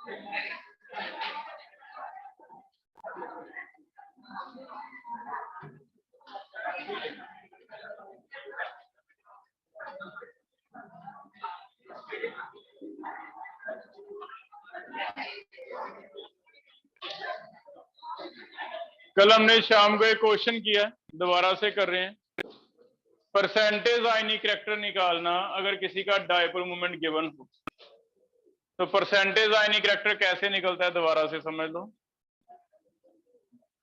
कल हमने शाम को एक क्वेश्चन किया, दोबारा से कर रहे हैं। परसेंटेज आयनी करैक्टर निकालना अगर किसी का डायपोल मोमेंट गिवन हो, तो परसेंटेज आयनी करैक्टर कैसे निकलता है, दोबारा से समझ लो।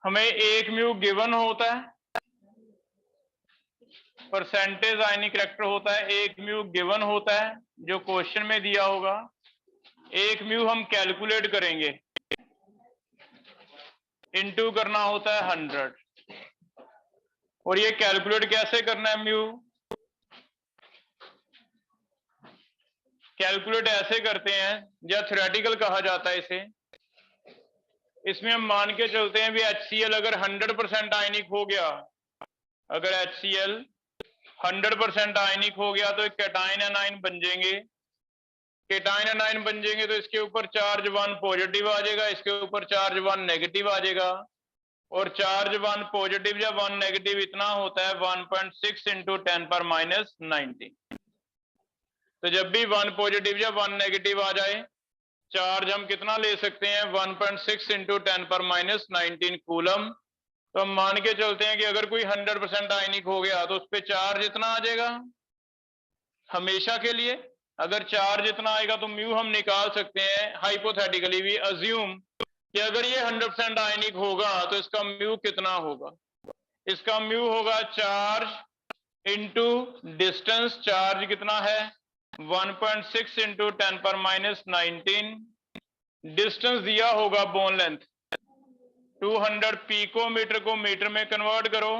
हमें एक म्यू गिवन होता है, परसेंटेज आयनी करैक्टर होता है, एक म्यू गिवन होता है जो क्वेश्चन में दिया होगा, एक म्यू हम कैलकुलेट करेंगे, इनटू करना होता है 100। और ये कैलकुलेट कैसे करना है म्यू? कैलकुलेट ऐसे करते हैं, या थ्योरेटिकल कहा जाता है इसे। इसमें हम मान के चलते हैं भी HCl अगर 100% आयनिक हो गया, अगर HCl 100% आयनिक हो गया तो कैटायन एनायन बन जाएंगे। कैटायन एनायन बन जाएंगे तो इसके ऊपर चार्ज 1 पॉजिटिव आ जाएगा, इसके ऊपर चार्ज 1 नेगेटिव आ जाएगा। और चार्ज 1 पॉजिटिव या 1 नेगेटिव इतना होता है 1.6 इंटू 10⁻⁹। तो जब भी 1 पॉजिटिव या 1 नेगेटिव आ जाए, चार्ज हम कितना ले सकते हैं 1.6 इंटू 10⁻⁹ कूलम। तो हम मान के चलते हैं कि अगर कोई 100% आयनिक हो गया तो उस पर चार्ज इतना आ जाएगा हमेशा के लिए। अगर चार्ज इतना आएगा तो म्यू हम निकाल सकते हैं, हाइपोथेटिकली भी अज्यूम कि अगर ये 100% आयनिक होगा तो इसका म्यू कितना होगा। इसका म्यू होगा चार्ज इंटू डिस्टेंस। चार्ज कितना है 1.6 इंटू 10⁻⁹। डिस्टेंस दिया होगा बोन लेंथ 200 पिकोमीटर को मीटर में कन्वर्ट करो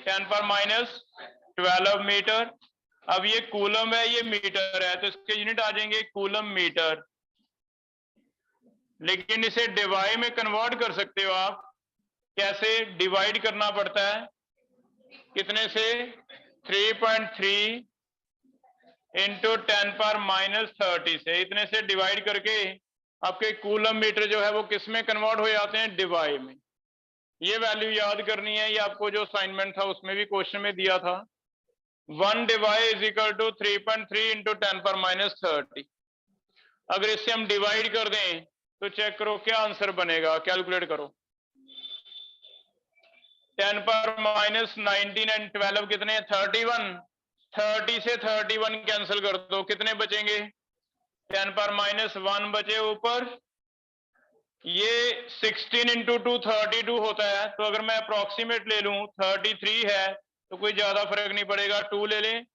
10⁻12 मीटर। अब ये कूलम है, ये मीटर है, तो इसके यूनिट आ जाएंगे कूलम मीटर। लेकिन इसे डिवाइड में कन्वर्ट कर सकते हो आप। कैसे डिवाइड करना पड़ता है, कितने से 3.3 इंटू 10⁻30 से, इतने से डिवाइड करके आपके कूलम मीटर जो है वो किस में कन्वर्ट हो जाते हैं, डिवाई में। ये वैल्यू याद करनी है, ये आपको जो असाइनमेंट था उसमें भी क्वेश्चन में दिया था। 1 Dibai is equal to 3.3 into 10⁻30। अगर इससे हम डिवाइड कर दें तो चेक करो क्या आंसर बनेगा, कैलकुलेट करो। 10⁻19 एंड 12 कितने हैं 31। 30 से 31 कैंसिल कर दो, कितने बचेंगे 10⁻1 बचे ऊपर। ये 16 इंटू 2 32 होता है। तो अगर मैं अप्रोक्सीमेट ले लूं 33 है तो कोई ज्यादा फर्क नहीं पड़ेगा, 2 ले लें।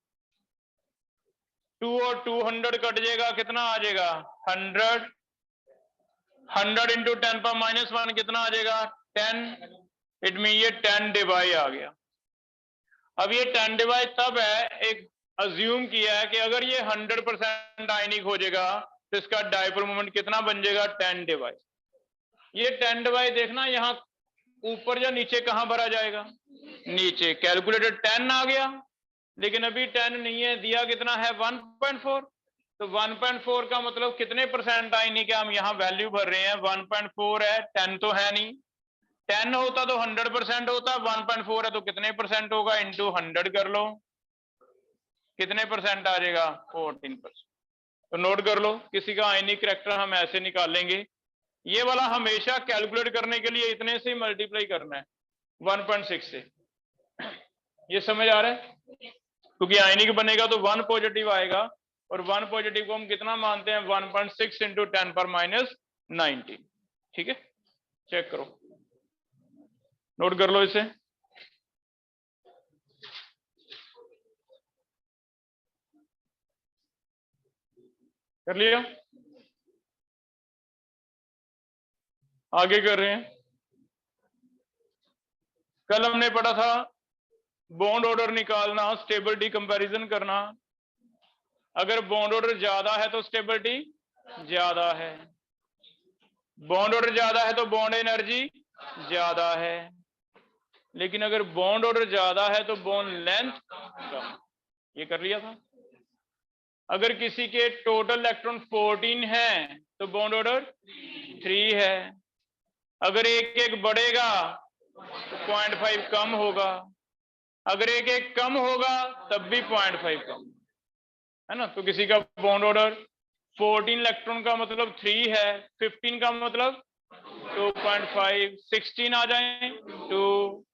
2 और 200 कट जाएगा, कितना आ जाएगा 100। 100 इंटू 10⁻1 कितना आ जाएगा 10। इट मीन ये 10 डिवाई आ गया। अब ये 10 डिवाई तब है, एक अज्यूम किया है कि अगर ये 100% आयनिक हो जाएगा तो इसका डायपोल मोमेंट कितना बन जाएगा 10 डिवाई। ये 10 डिवाई देखना यहाँ ऊपर या नीचे कहां भरा जाएगा, नीचे। कैलकुलेटेड 10 आ गया, लेकिन अभी 10 नहीं है, दिया कितना है 1.4। तो 1.4 का मतलब कितने परसेंट आयनिक है, हम यहाँ वैल्यू भर रहे हैं 1.4 है, 10 तो है नहीं। 10 होता तो 100% होता, 1.4 है तो कितने परसेंट होगा, इंटू 100 कर लो, कितने परसेंट आ जाएगा 14%। तो नोट कर लो, किसी का आयनिक करैक्टर हम ऐसे निकालेंगे। ये वाला हमेशा कैलकुलेट करने के लिए इतने से मल्टीप्लाई करना है 1.6 से। ये समझ आ रहा है, क्योंकि आयनिक बनेगा तो 1 पॉजिटिव आएगा, और 1 पॉजिटिव को हम कितना मानते हैं 1.6 इंटू 10⁻19। ठीक है, चेक करो, नोट कर लो इसे। कर लिया, आगे कर रहे हैं। कल हमने पढ़ा था बॉन्ड ऑर्डर निकालना, स्टेबिलिटी कंपैरिजन करना। अगर बॉन्ड ऑर्डर ज्यादा है तो स्टेबिलिटी ज्यादा है, बॉन्ड ऑर्डर ज्यादा है तो बॉन्ड एनर्जी ज्यादा है। लेकिन अगर बॉन्ड ऑर्डर ज्यादा है तो बॉन्ड लेंथ कम। ये कर लिया था। अगर किसी के टोटल इलेक्ट्रॉन 14 है तो बॉन्ड ऑर्डर 3 है। अगर एक एक बढ़ेगा तो 0.5 कम होगा, अगर एक एक कम होगा तब भी 0.5 कम है ना। तो किसी का बॉन्ड ऑर्डर 14 इलेक्ट्रॉन का मतलब 3 है, 15 का मतलब 2.5, 16 आ जाए 2,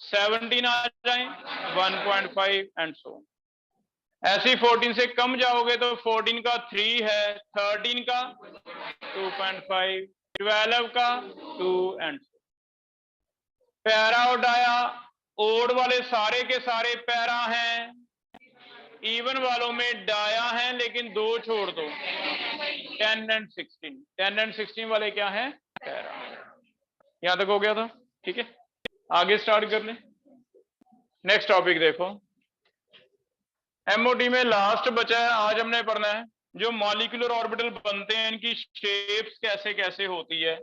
17 आ जाए 1.5 एंड सो। ऐसे ही 14 से कम जाओगे तो 14 का 3 है, 13 का 2.5, 12 का 2 एंड सो। पैरा और डाया ओड वाले सारे के सारे पैरा हैं, इवन वालों में डाया है लेकिन 2 छोड़ दो, 10 एंड 16। 10 एंड 16 वाले क्या हैं? पैरा। यहां तक हो गया था, ठीक है। आगे स्टार्ट कर लें। नेक्स्ट टॉपिक देखो, एमओटी में लास्ट बचा है, आज हमने पढ़ना है जो मॉलिक्यूलर ऑर्बिटल बनते हैं इनकी शेप्स कैसे कैसे होती है।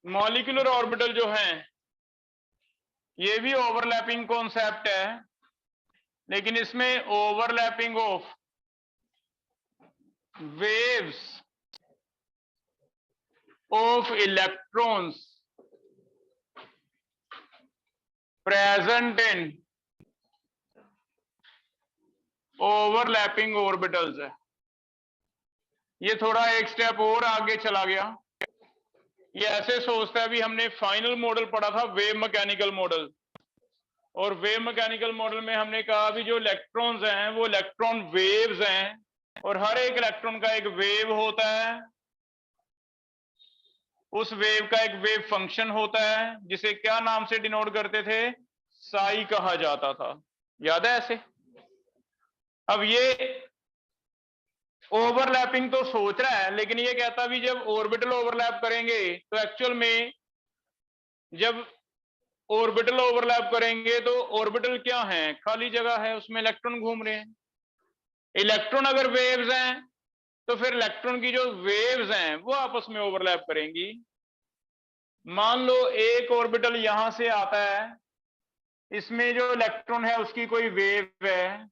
मॉलिक्यूलर ऑर्बिटल जो हैं ये भी ओवरलैपिंग कॉन्सेप्ट है, लेकिन इसमें overlapping of waves of electrons present in overlapping orbitals है। ये थोड़ा एक स्टेप और आगे चला गया, ये ऐसे सोचता है भी हमने फाइनल मॉडल पढ़ा था वेव मैकेनिकल मॉडल, और वेव मैकेनिकल मॉडल में हमने कहा भी जो इलेक्ट्रॉन्स हैं वो इलेक्ट्रॉन वेव्स हैं, और हर एक इलेक्ट्रॉन का एक वेव होता है, उस वेव का एक वेव फंक्शन होता है जिसे क्या नाम से डिनोट करते थे? साई कहा जाता था, याद है ऐसे। अब ये ओवरलैपिंग तो सोच रहा है, लेकिन ये कहता भी जब ऑर्बिटल ओवरलैप करेंगे तो एक्चुअल में जब ऑर्बिटल ओवरलैप करेंगे तो ऑर्बिटल क्या है? खाली जगह है, उसमें इलेक्ट्रॉन घूम रहे हैं। इलेक्ट्रॉन अगर वेव्स हैं तो फिर इलेक्ट्रॉन की जो वेव्स हैं वो आपस में ओवरलैप करेंगी। मान लो एक ऑर्बिटल यहां से आता है, इसमें जो इलेक्ट्रॉन है उसकी कोई वेव है,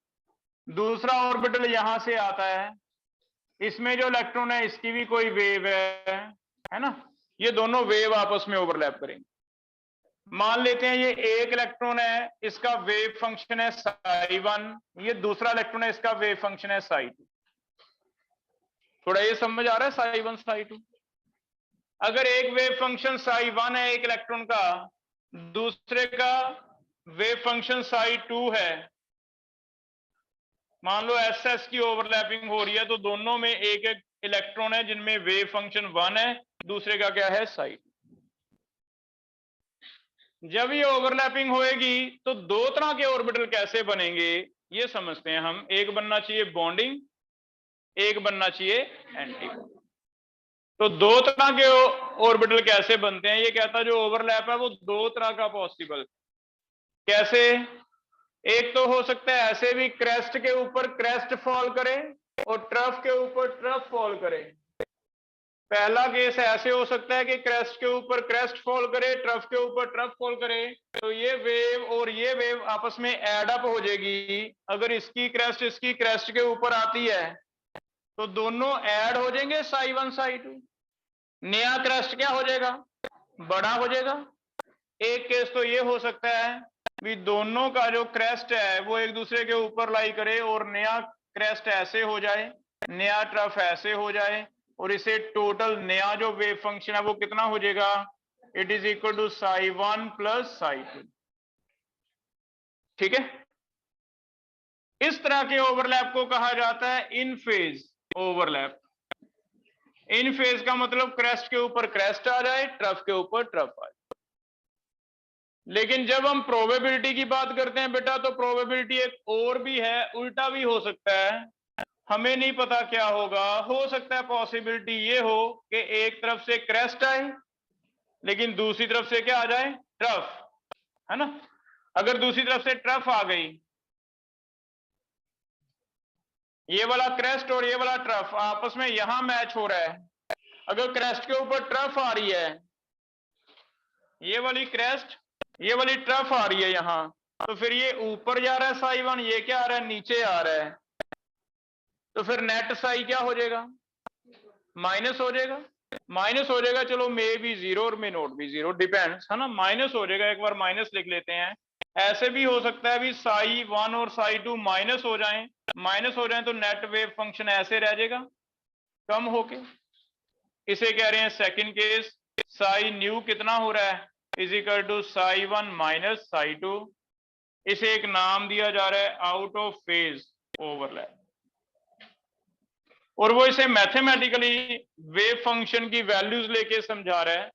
दूसरा ऑर्बिटल यहां से आता है, इसमें जो इलेक्ट्रॉन है इसकी भी कोई वेव है ना। ये दोनों वेव आपस में ओवरलैप करेंगे। मान लेते हैं ये एक इलेक्ट्रॉन है, इसका वेव फंक्शन है psi1, ये दूसरा इलेक्ट्रॉन है, इसका वेव फंक्शन है psi2। थोड़ा ये समझ आ रहा है psi1 psi2। अगर एक वेव फंक्शन psi1 है एक इलेक्ट्रॉन का, दूसरे का वेव फंक्शन psi2 है, मान लो SS की ओवरलैपिंग हो रही है तो दोनों में एक एक इलेक्ट्रॉन है जिनमें वेव फंक्शन 1 है, दूसरे का क्या है? psi2। जब ये ओवरलैपिंग होएगी तो दो तरह के ऑर्बिटल कैसे बनेंगे ये समझते हैं हम। एक बनना चाहिए बॉन्डिंग, एक बनना चाहिए एंटी बॉन्डिंग। तो दो तरह के ऑर्बिटल कैसे बनते हैं ये कहता है जो ओवरलैप है वो दो तरह का पॉसिबल। कैसे? एक तो हो सकता है ऐसे भी क्रेस्ट के ऊपर क्रेस्ट फॉल करे और ट्रफ के ऊपर ट्रफ फॉल करे। पहला केस ऐसे हो सकता है कि क्रेस्ट के ऊपर क्रेस्ट फॉल करे, ट्रफ के ऊपर ट्रफ फॉल करे, तो ये वेव और ये वेव आपस में एड अप हो जाएगी। अगर इसकी क्रेस्ट के ऊपर आती है तो दोनों ऐड हो जाएंगे psi1 psi2, नया क्रेस्ट क्या हो जाएगा? बड़ा हो जाएगा। एक केस तो ये हो सकता है भी दोनों का जो क्रेस्ट है वो एक दूसरे के ऊपर लाई करे और नया क्रेस्ट ऐसे हो जाए, नया ट्रफ ऐसे हो जाए, और इसे टोटल नया जो वेव फंक्शन है वो कितना हो जाएगा? It is equal to psi1 plus psi2। ठीक है, इस तरह के ओवरलैप को कहा जाता है in phase overlap. In phase का मतलब क्रेस्ट के ऊपर क्रेस्ट आ जाए, ट्रफ के ऊपर ट्रफ आ जाए। लेकिन जब हम प्रोबेबिलिटी की बात करते हैं बेटा, तो प्रोबेबिलिटी एक और भी है, उल्टा भी हो सकता है, हमें नहीं पता क्या होगा। हो सकता है पॉसिबिलिटी ये हो कि एक तरफ से क्रेस्ट आए लेकिन दूसरी तरफ से क्या आ जाए? ट्रफ, है ना। अगर दूसरी तरफ से ट्रफ आ गई, ये वाला क्रेस्ट और ये वाला ट्रफ आपस में यहां मैच हो रहा है, अगर क्रेस्ट के ऊपर ट्रफ आ रही है, ये वाली क्रेस्ट ये वाली ट्रफ आ रही है यहां, तो फिर ये ऊपर जा रहा है psi1, ये क्या आ रहा है? नीचे आ रहा है। तो फिर नेट साई क्या हो जाएगा, माइनस हो जाएगा, माइनस हो जाएगा। चलो मे बी जीरो और may not be zero, depends, है ना, माइनस हो जाएगा। एक बार माइनस लिख लेते हैं। ऐसे भी हो सकता है भी साई 1 और साई 2 माइनस हो जाएं, माइनस हो जाएं तो नेट वेव फंक्शन ऐसे रह जाएगा कम होके। इसे कह रहे हैं सेकंड केस, साई न्यू कितना हो रहा है, is equal to psi 1 minus psi 2। इसे एक नाम दिया जा रहा है आउट ऑफ फेज ओवरलैप, और वो इसे मैथमेटिकली वेव फंक्शन की वैल्यूज लेके समझा रहा है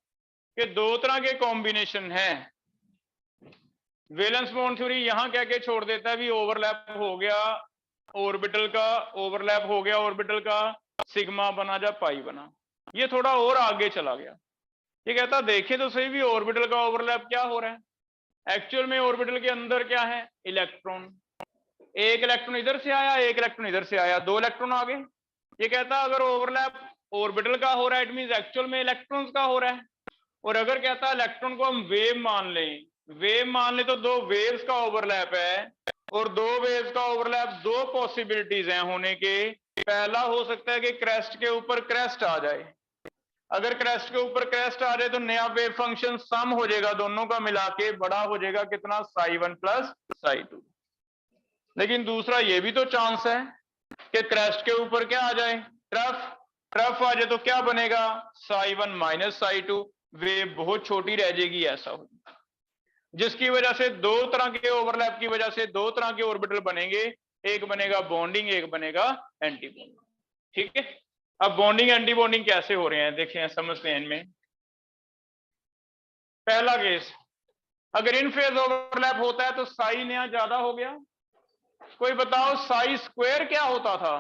कि दो तरह के कॉम्बिनेशन हैं। वैलेंस बॉन्ड थ्योरी यहां कह के छोड़ देता है भी ओवरलैप हो गया ऑर्बिटल का, ओवरलैप हो गया ऑर्बिटल का, सिग्मा बना जा पाई बना। ये थोड़ा और आगे चला गया, ये कहता देखे तो सही भी ऑर्बिटल का ओवरलैप क्या हो रहा है। एक्चुअल में ऑर्बिटल के अंदर क्या है, इलेक्ट्रॉन, एक इलेक्ट्रॉन इधर से आया, एक इलेक्ट्रॉन इधर से आया, दो इलेक्ट्रॉन आ गए। ये कहता अगर ओवरलैप ऑर्बिटल का हो रहा है, इट मींस एक्चुअल में इलेक्ट्रॉन्स का हो रहा है। और अगर कहता है इलेक्ट्रॉन को हम वेव मान लें, वेव मान ले तो दो वेव्स का ओवरलैप है, और दो वेव्स का ओवरलैप दो पॉसिबिलिटीज हैं होने के। पहला हो सकता है कि क्रेस्ट के ऊपर क्रेस्ट आ जाए, अगर क्रेस्ट के ऊपर क्रेस्ट आ जाए तो नया वेव फंक्शन सम हो जाएगा, दोनों का मिला के बड़ा हो जाएगा कितना, साई 1 प्लस साई 2। लेकिन दूसरा ये भी तो चांस है कि क्रेस्ट के ऊपर क्या आ जाए, ट्रफ, ट्रफ आ जाए तो क्या बनेगा, साई 1 माइनस साई 2, वेव बहुत छोटी रह जाएगी, ऐसा होगा, जिसकी वजह से दो तरह के ओवरलैप की वजह से दो तरह के ऑर्बिटल बनेंगे, एक बनेगा बॉन्डिंग, एक बनेगा एंटी बॉन्डिंग। ठीक है, अब बॉन्डिंग एंटी बॉन्डिंग कैसे हो रहे हैं देखें, समझते हैं इनमें। पहला केस, अगर इन फेज ओवरलैप होता है तो साई नया ज्यादा हो गया। कोई बताओ साई स्क्वायर क्या होता था,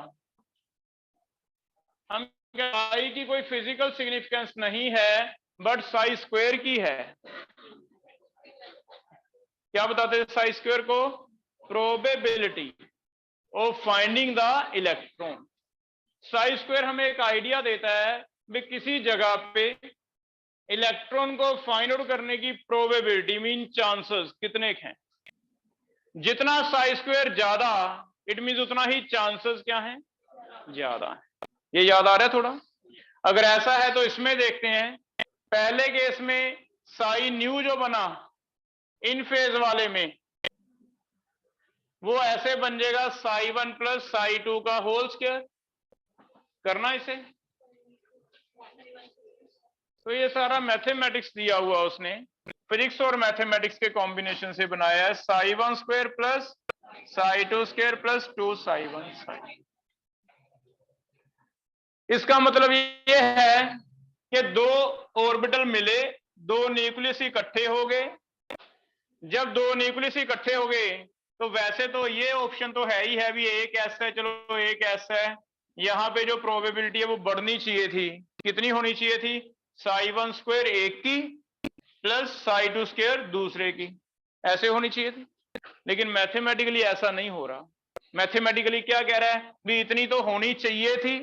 हम साई की कोई फिजिकल सिग्निफिकेंस नहीं है, बट साई स्क्वायर की है। क्या बताते थे साई स्क्वायर को, probability of finding the electron. Sai square हमें एक आइडिया देता है कि किसी जगह पे इलेक्ट्रॉन को फाइंड आउट करने की प्रोबेबिलिटी मीन चांसेस कितने हैं। जितना साई स्क्वायर ज्यादा, इट मीन उतना ही चांसेस क्या है, ज्यादा है। ये याद आ रहा है थोड़ा। अगर ऐसा है तो इसमें देखते हैं, पहले केस में साई न्यू जो बना इन फेज वाले में, वो ऐसे बन जाएगा साई 1 प्लस साई 2 का होल स्क्वायर। करना इसे, तो ये सारा मैथमेटिक्स दिया हुआ उसने, फिजिक्स और मैथमेटिक्स के कॉम्बिनेशन से बनाया है। Sai 1 square plus psi 2 square plus 2 Sai 1 Sai. इसका मतलब ये है कि दो ऑर्बिटल मिले, दो न्यूक्लियस इकट्ठे हो गए। जब दो न्यूक्लियस इकट्ठे हो गए तो वैसे तो ये ऑप्शन तो है ही है भी, एक एस है, चलो एक एस है, यहां पे जो प्रोबेबिलिटी है वो बढ़नी चाहिए थी, कितनी होनी चाहिए थी, साई 1 स्क्वायर एक की प्लस साई 2 स्क्वायर दूसरे की, ऐसे होनी चाहिए थी। लेकिन मैथमेटिकली ऐसा नहीं हो रहा। मैथमेटिकली क्या कह रहा है भी, इतनी तो होनी चाहिए थी,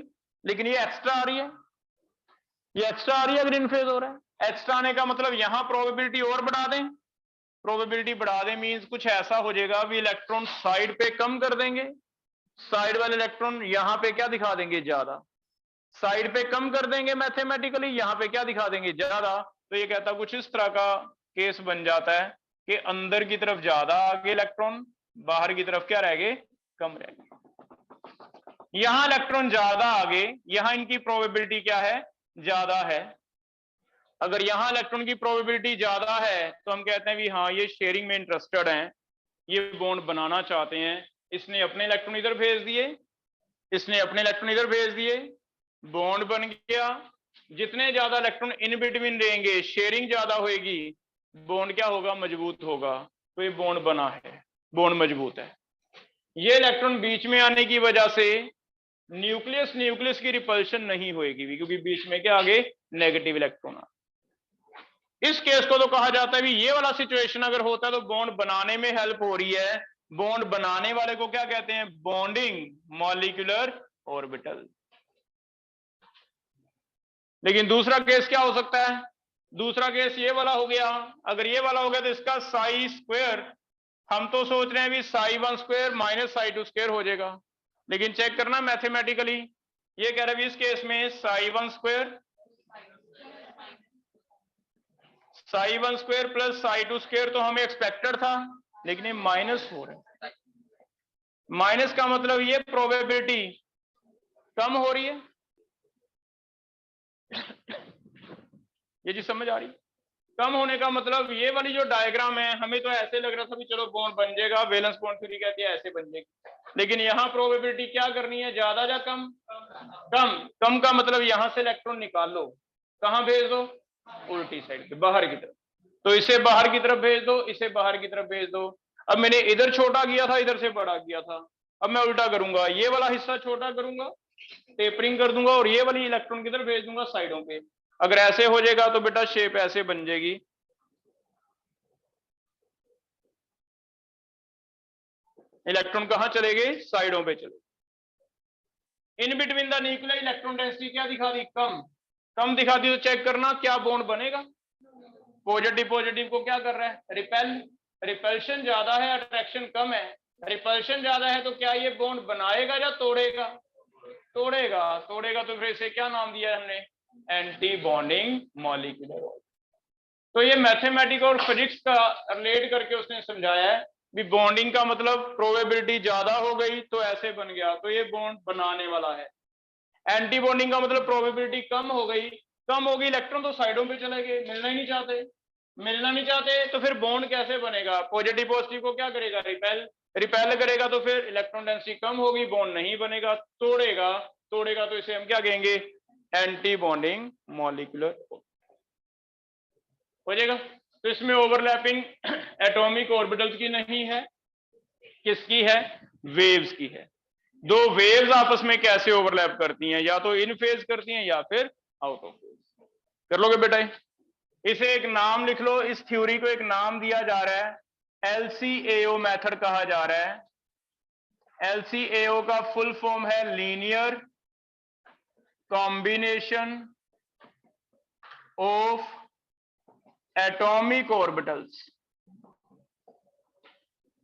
लेकिन ये एक्स्ट्रा आ रही है, ये एक्स्ट्रा आ रही है अगर इन फेज हो रहा है। एक्स्ट्रा आने का मतलब यहां प्रोबेबिलिटी और बढ़ा दें, प्रोबेबिलिटी बढ़ा दें मींस कुछ ऐसा हो जाएगा भी इलेक्ट्रॉन साइड पे कम कर देंगे, साइड वाले इलेक्ट्रॉन यहां पे क्या दिखा देंगे, ज्यादा, साइड पे कम कर देंगे मैथमेटिकली, यहां पे क्या दिखा देंगे, ज्यादा। तो ये कहता कुछ इस तरह का केस बन जाता है कि अंदर की तरफ ज्यादा आ गए इलेक्ट्रॉन, बाहर की तरफ क्या रह गए, कम रह गए। यहां इलेक्ट्रॉन ज्यादा आ गए, यहां इनकी प्रोबेबिलिटी क्या है, ज्यादा है। अगर यहां इलेक्ट्रॉन की प्रोबेबिलिटी ज्यादा है तो हम कहते हैं भी हाँ ये शेयरिंग में इंटरेस्टेड हैं, ये बॉन्ड बनाना चाहते हैं। इसने अपने इलेक्ट्रॉन इधर भेज दिए, इसने अपने इलेक्ट्रॉन इधर भेज दिए, बॉन्ड बन गया। जितने ज्यादा इलेक्ट्रॉन इन बिटवीन रहेंगे, शेयरिंग ज्यादा होगी, बॉन्ड क्या होगा, मजबूत होगा। तो ये बॉन्ड बना है, बॉन्ड मजबूत है। ये इलेक्ट्रॉन बीच में आने की वजह से न्यूक्लियस न्यूक्लियस की रिपल्शन नहीं होगी, क्योंकि बीच में क्या आगे नेगेटिव इलेक्ट्रॉन आ। इस केस को तो कहा जाता है भी ये वाला सिचुएशन अगर होता है तो बॉन्ड बनाने में हेल्प हो रही है। बॉन्ड बनाने वाले को क्या कहते हैं, बॉन्डिंग मॉलिक्यूलर ऑर्बिटल। लेकिन दूसरा केस क्या हो सकता है, दूसरा केस ये वाला हो गया। अगर ये वाला हो गया तो इसका साई स्क्वायर, हम तो सोच रहे हैं भी Sai 1 square minus psi 2 square हो जाएगा। लेकिन चेक करना मैथमेटिकली, ये कह रहे हैं इस केस में psi1 square plus psi2 square तो हमें एक्सपेक्टेड था, लेकिन ये माइनस हो रहा है। माइनस का मतलब ये प्रोबेबिलिटी कम हो रही है। ये चीज समझ आ रही है? कम होने का मतलब ये वाली जो डायग्राम है, हमें तो ऐसे लग रहा था भी चलो बॉन्ड बन जाएगा, वैलेंस बॉन्ड थ्योरी कहती है ऐसे बन जाएगी, लेकिन यहाँ प्रोबेबिलिटी क्या करनी है, ज्यादा या कम? कम। कम का मतलब यहां से इलेक्ट्रॉन निकाल लो, कहां भेज दो? उल्टी साइड पे, बाहर की तरफ। तो इसे बाहर की तरफ भेज दो, इसे बाहर की तरफ भेज दो। अब मैंने इधर छोटा किया था, इधर से बड़ा किया था, अब मैं उल्टा करूंगा, ये वाला हिस्सा छोटा करूंगा, टेपरिंग कर दूंगा, और ये वाली इलेक्ट्रॉन किधर भेज दूंगा? साइडों पे। अगर ऐसे हो जाएगा तो बेटा शेप ऐसे बन जाएगी, इलेक्ट्रॉन कहां चले गए? साइडों पे चले। इन between the nuclear electron density क्या दिखा दी? कम। कम दिखा दी तो चेक करना क्या बॉन्ड बनेगा। पॉजिटिव पॉजिटिव को क्या कर रहा है? रिपेल। रिपल्शन ज्यादा है, अट्रैक्शन कम है। रिपल्शन ज्यादा है तो क्या ये बॉन्ड बनाएगा या तोड़ेगा? तोड़ेगा। तोड़ेगा तो फिर इसे क्या नाम दिया हमने? Anti bonding molecular. तो ये मैथमेटिक्स और फिजिक्स का रिलेट करके उसने समझाया है भी बॉन्डिंग का मतलब प्रोबेबिलिटी ज्यादा हो गई तो ऐसे बन गया, तो ये बॉन्ड बनाने वाला है। एंटी बॉन्डिंग का मतलब प्रोबेबिलिटी कम हो गई, कम होगी, इलेक्ट्रॉन तो साइडों पे चले गए, मिलना ही नहीं चाहते। मिलना नहीं चाहते तो फिर बॉन्ड कैसे बनेगा? पॉजिटिव पॉजिटिव को क्या करेगा? रिपेल। रिपेल करेगा तो फिर इलेक्ट्रॉन डेंसिटी कम होगी, बॉन्ड नहीं बनेगा। तोड़ेगा। तोड़ेगा तो इसे हम क्या कहेंगे? एंटी बॉन्डिंग मॉलिक्यूलर हो जाएगा। तो इसमें ओवरलैपिंग एटॉमिक ऑर्बिटल्स की नहीं है, किसकी है? वेव्स की है। दो वेव्स आपस में कैसे ओवरलैप करती हैं, या तो इन फेज करती हैं या फिर आउट ऑफ फेज। कर लोगे बेटा? इसे एक नाम लिख लो, इस थ्योरी को एक नाम दिया जा रहा है, LCAO मेथड कहा जा रहा है। LCAO का फुल फॉर्म है linear combination of atomic orbitals.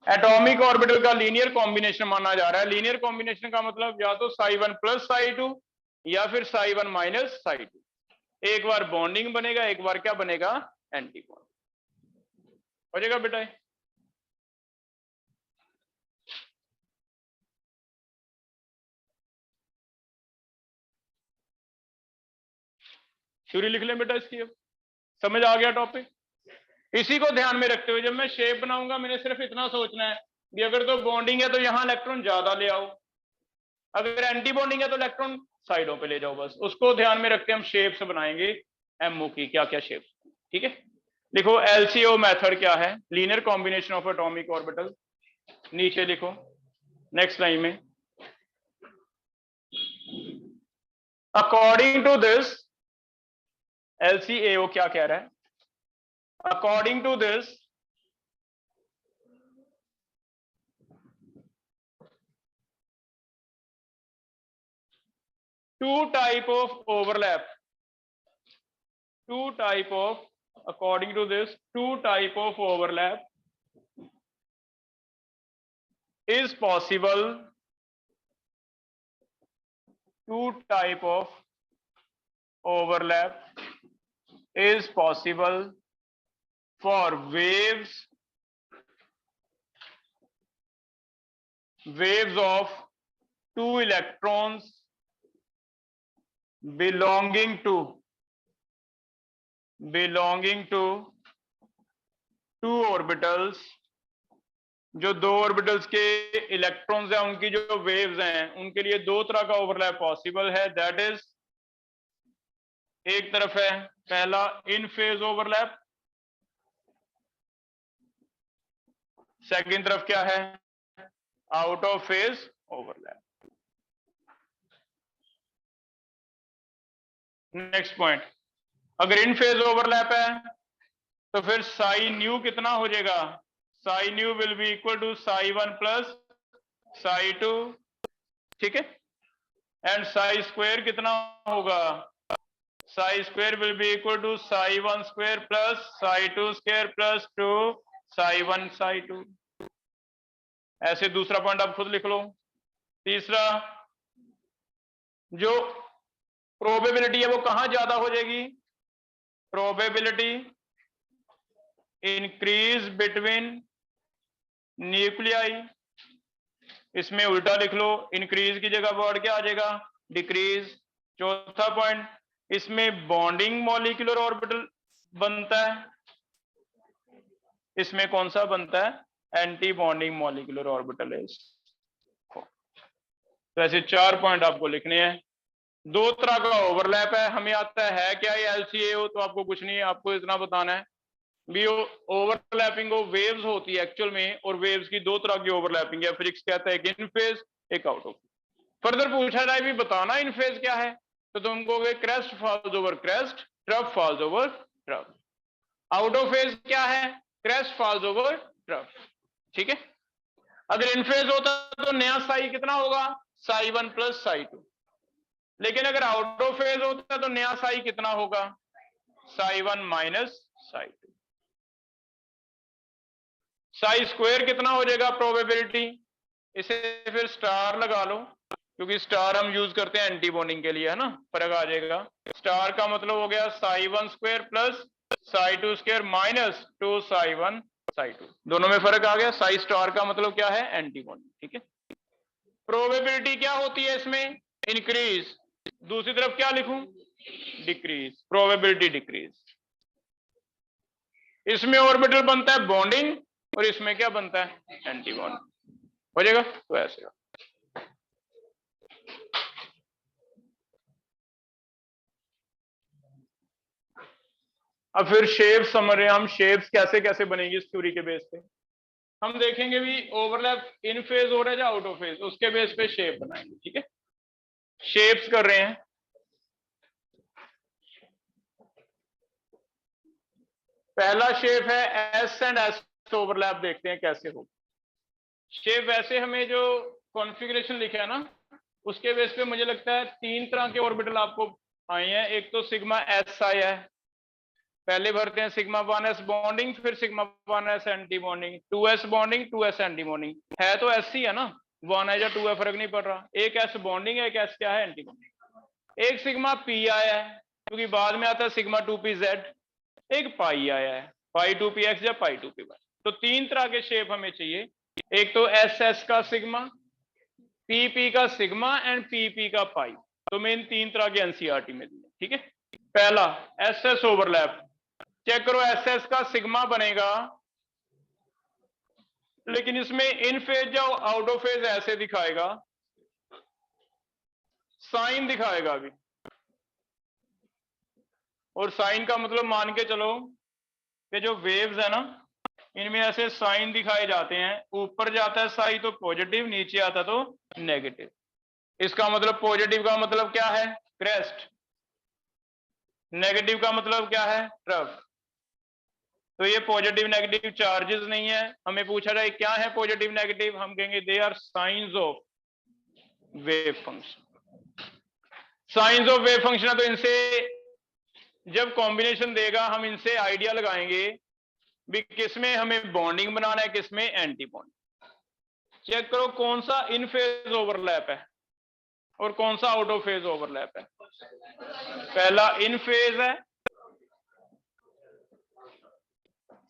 Atomic orbital का लीनियर कॉम्बिनेशन माना जा रहा है। लीनियर कॉम्बिनेशन का मतलब या तो psi1 प्लस psi2 या फिर psi1 माइनस psi2। एक बार बॉन्डिंग बनेगा, एक बार क्या बनेगा? एंटी बॉन्ड हो जाएगा बेटा। थ्योरी लिख लें बेटा इसकी। अब समझ आ गया टॉपिक? इसी को ध्यान में रखते हुए जब मैं शेप बनाऊंगा, मैंने सिर्फ इतना सोचना है कि अगर तो बॉन्डिंग है तो यहां इलेक्ट्रॉन ज्यादा ले आओ, अगर एंटी बॉन्डिंग है तो इलेक्ट्रॉन साइडों पे ले जाओ, बस उसको ध्यान में रखते हम शेप्स बनाएंगे एमओ की, क्या क्या शेप्स। ठीक है, लिखो LCO मेथड क्या है? Linear combination of atomic orbital. नीचे लिखो नेक्स्ट लाइन में, अकॉर्डिंग टू दिस, LCAO क्या कह रहा है? According to this, two type of overlap, two type of, according to this, two type of overlap is possible, two type of overlap is possible for waves of two electrons belonging to two orbitals, जो दो orbitals के electrons हैं उनकी जो waves हैं, उनके लिए दो तरह का ओवरलैप पॉसिबल है। दैट इज, एक तरफ है पहला इन फेज ओवरलैप, सेकंड तरफ क्या है? Out of phase overlap. Next point, अगर इन फेज ओवरलैप है तो फिर साई न्यू कितना हो जाएगा? Psi new will be equal to psi1 plus psi2। ठीक है, एंड साई स्क्वायर कितना होगा? Psi square will be equal to psi1 square plus psi2 square plus 2 psi1 psi2। ऐसे दूसरा पॉइंट आप खुद लिख लो, तीसरा, जो प्रोबेबिलिटी है वो कहां ज्यादा हो जाएगी? प्रोबेबिलिटी इंक्रीज बिटवीन न्यूक्लियाई, इसमें उल्टा लिख लो, इंक्रीज की जगह वर्ड क्या आ जाएगा? डिक्रीज। चौथा पॉइंट, इसमें बॉन्डिंग मॉलिक्यूलर ऑर्बिटल बनता है, इसमें कौन सा बनता है? एंटी बॉन्डिंग मॉलिक्यूलर ऑर्बिटल है। तो ऐसे 4 पॉइंट आपको लिखने हैं। 2 तरह का ओवरलैप है, हमें आता है क्या ये LCAO, तो आपको कुछ नहीं है, आपको इतना बताना है भी ओवरलैपिंग ऑफ वेव्स होती है एक्चुअल में, और वेव्स की 2 तरह की ओवरलैपिंग है। फिजिक्स कहता है एक इन फेज, एक आउट ऑफ। फर्दर पूछा जाए भी बताना इन फेज क्या है, तो तुम कहोगे crest falls over crest, trough falls over trough. Out of phase क्या है? Crest falls over trough. ठीक है, अगर इन फेज होता तो नया साई कितना होगा? psi1 plus psi2। लेकिन अगर आउट ऑफ फेज होता तो नया साई कितना होगा? psi1 minus psi2। Sai square कितना हो जाएगा प्रोबेबिलिटी? इसे फिर स्टार लगा लो, क्योंकि स्टार हम यूज करते हैं एंटी बॉन्डिंग के लिए, है ना, फर्क आ जाएगा। स्टार का मतलब हो गया psi1 square plus psi2 square minus 2 psi1 psi2। दोनों में फर्क आ गया। साई स्टार का मतलब क्या है? Anti bonding. ठीक है, प्रोबेबिलिटी क्या होती है इसमें? इंक्रीज। दूसरी तरफ क्या लिखूं? डिक्रीज। Probability decrease. इसमें ऑर्बिटल बनता है बॉन्डिंग, और इसमें क्या बनता है? Anti bonding. हो जाएगा, तो ऐसे। अब फिर शेप समझ रहे हैं हम, शेप्स कैसे कैसे बनेगी इस थ्योरी के बेस पे। हम देखेंगे भी ओवरलैप इन फेज हो रहा है या आउट ऑफ फेज, उसके बेस पे शेप बनाएंगे। ठीक है, शेप्स कर रहे हैं। पहला शेप है एस एंड एस ओवरलैप, देखते हैं कैसे हो। शेप वैसे हमें जो कॉन्फ़िगरेशन लिखा है ना, उसके बेस पे मुझे लगता है 3 तरह के ऑर्बिटल आपको आए हैं। एक तो सिग्मा एस आया है, पहले भरते हैं सिग्मा 1s बॉन्डिंग, फिर sigma 1s anti bonding, 2s bonding, 2s anti bonding. है तो एस ही है ना, 1 है या 2 है फर्क नहीं पड़ रहा। एक एस बॉन्डिंग है, एक एस क्या है? Anti bonding. एक सिग्मा पी आया है, क्योंकि बाद में आता है सिग्मा 2pz। एक पाई आया है, पाई 2px या पाई 2py। तो 3 तरह के शेप हमें चाहिए। एक तो एस एस का सिग्मा, पी पी का सिग्मा एंड पी पी का पाई। तो मैं इन 3 तरह के एनसीईआरटी में दिए। ठीक है, पहला एस एस ओवरलैप। चेक करो, एस एस का सिग्मा बनेगा, लेकिन इसमें इन फेज या आउट ऑफ फेज ऐसे दिखाएगा, साइन दिखाएगा अभी। और साइन का मतलब मान के चलो कि जो वेव्स है ना, इनमें ऐसे साइन दिखाए जाते हैं। ऊपर जाता है साइन तो पॉजिटिव, नीचे आता तो नेगेटिव। इसका मतलब पॉजिटिव का मतलब क्या है? क्रेस्ट। नेगेटिव का मतलब क्या है? ट्रफ। तो ये पॉजिटिव नेगेटिव चार्जेस नहीं है। हमें पूछा जाए क्या है पॉजिटिव नेगेटिव, हम कहेंगे they are signs of wave function. Signs of wave function है, तो इनसे जब कॉम्बिनेशन देगा हम इनसे आइडिया लगाएंगे भी किसमें हमें बॉन्डिंग बनाना है, किसमें एंटी बॉन्डिंग। चेक करो कौन सा इन फेज ओवरलैप है और कौन सा आउट ऑफ फेज ओवरलैप है। पहला इन फेज है,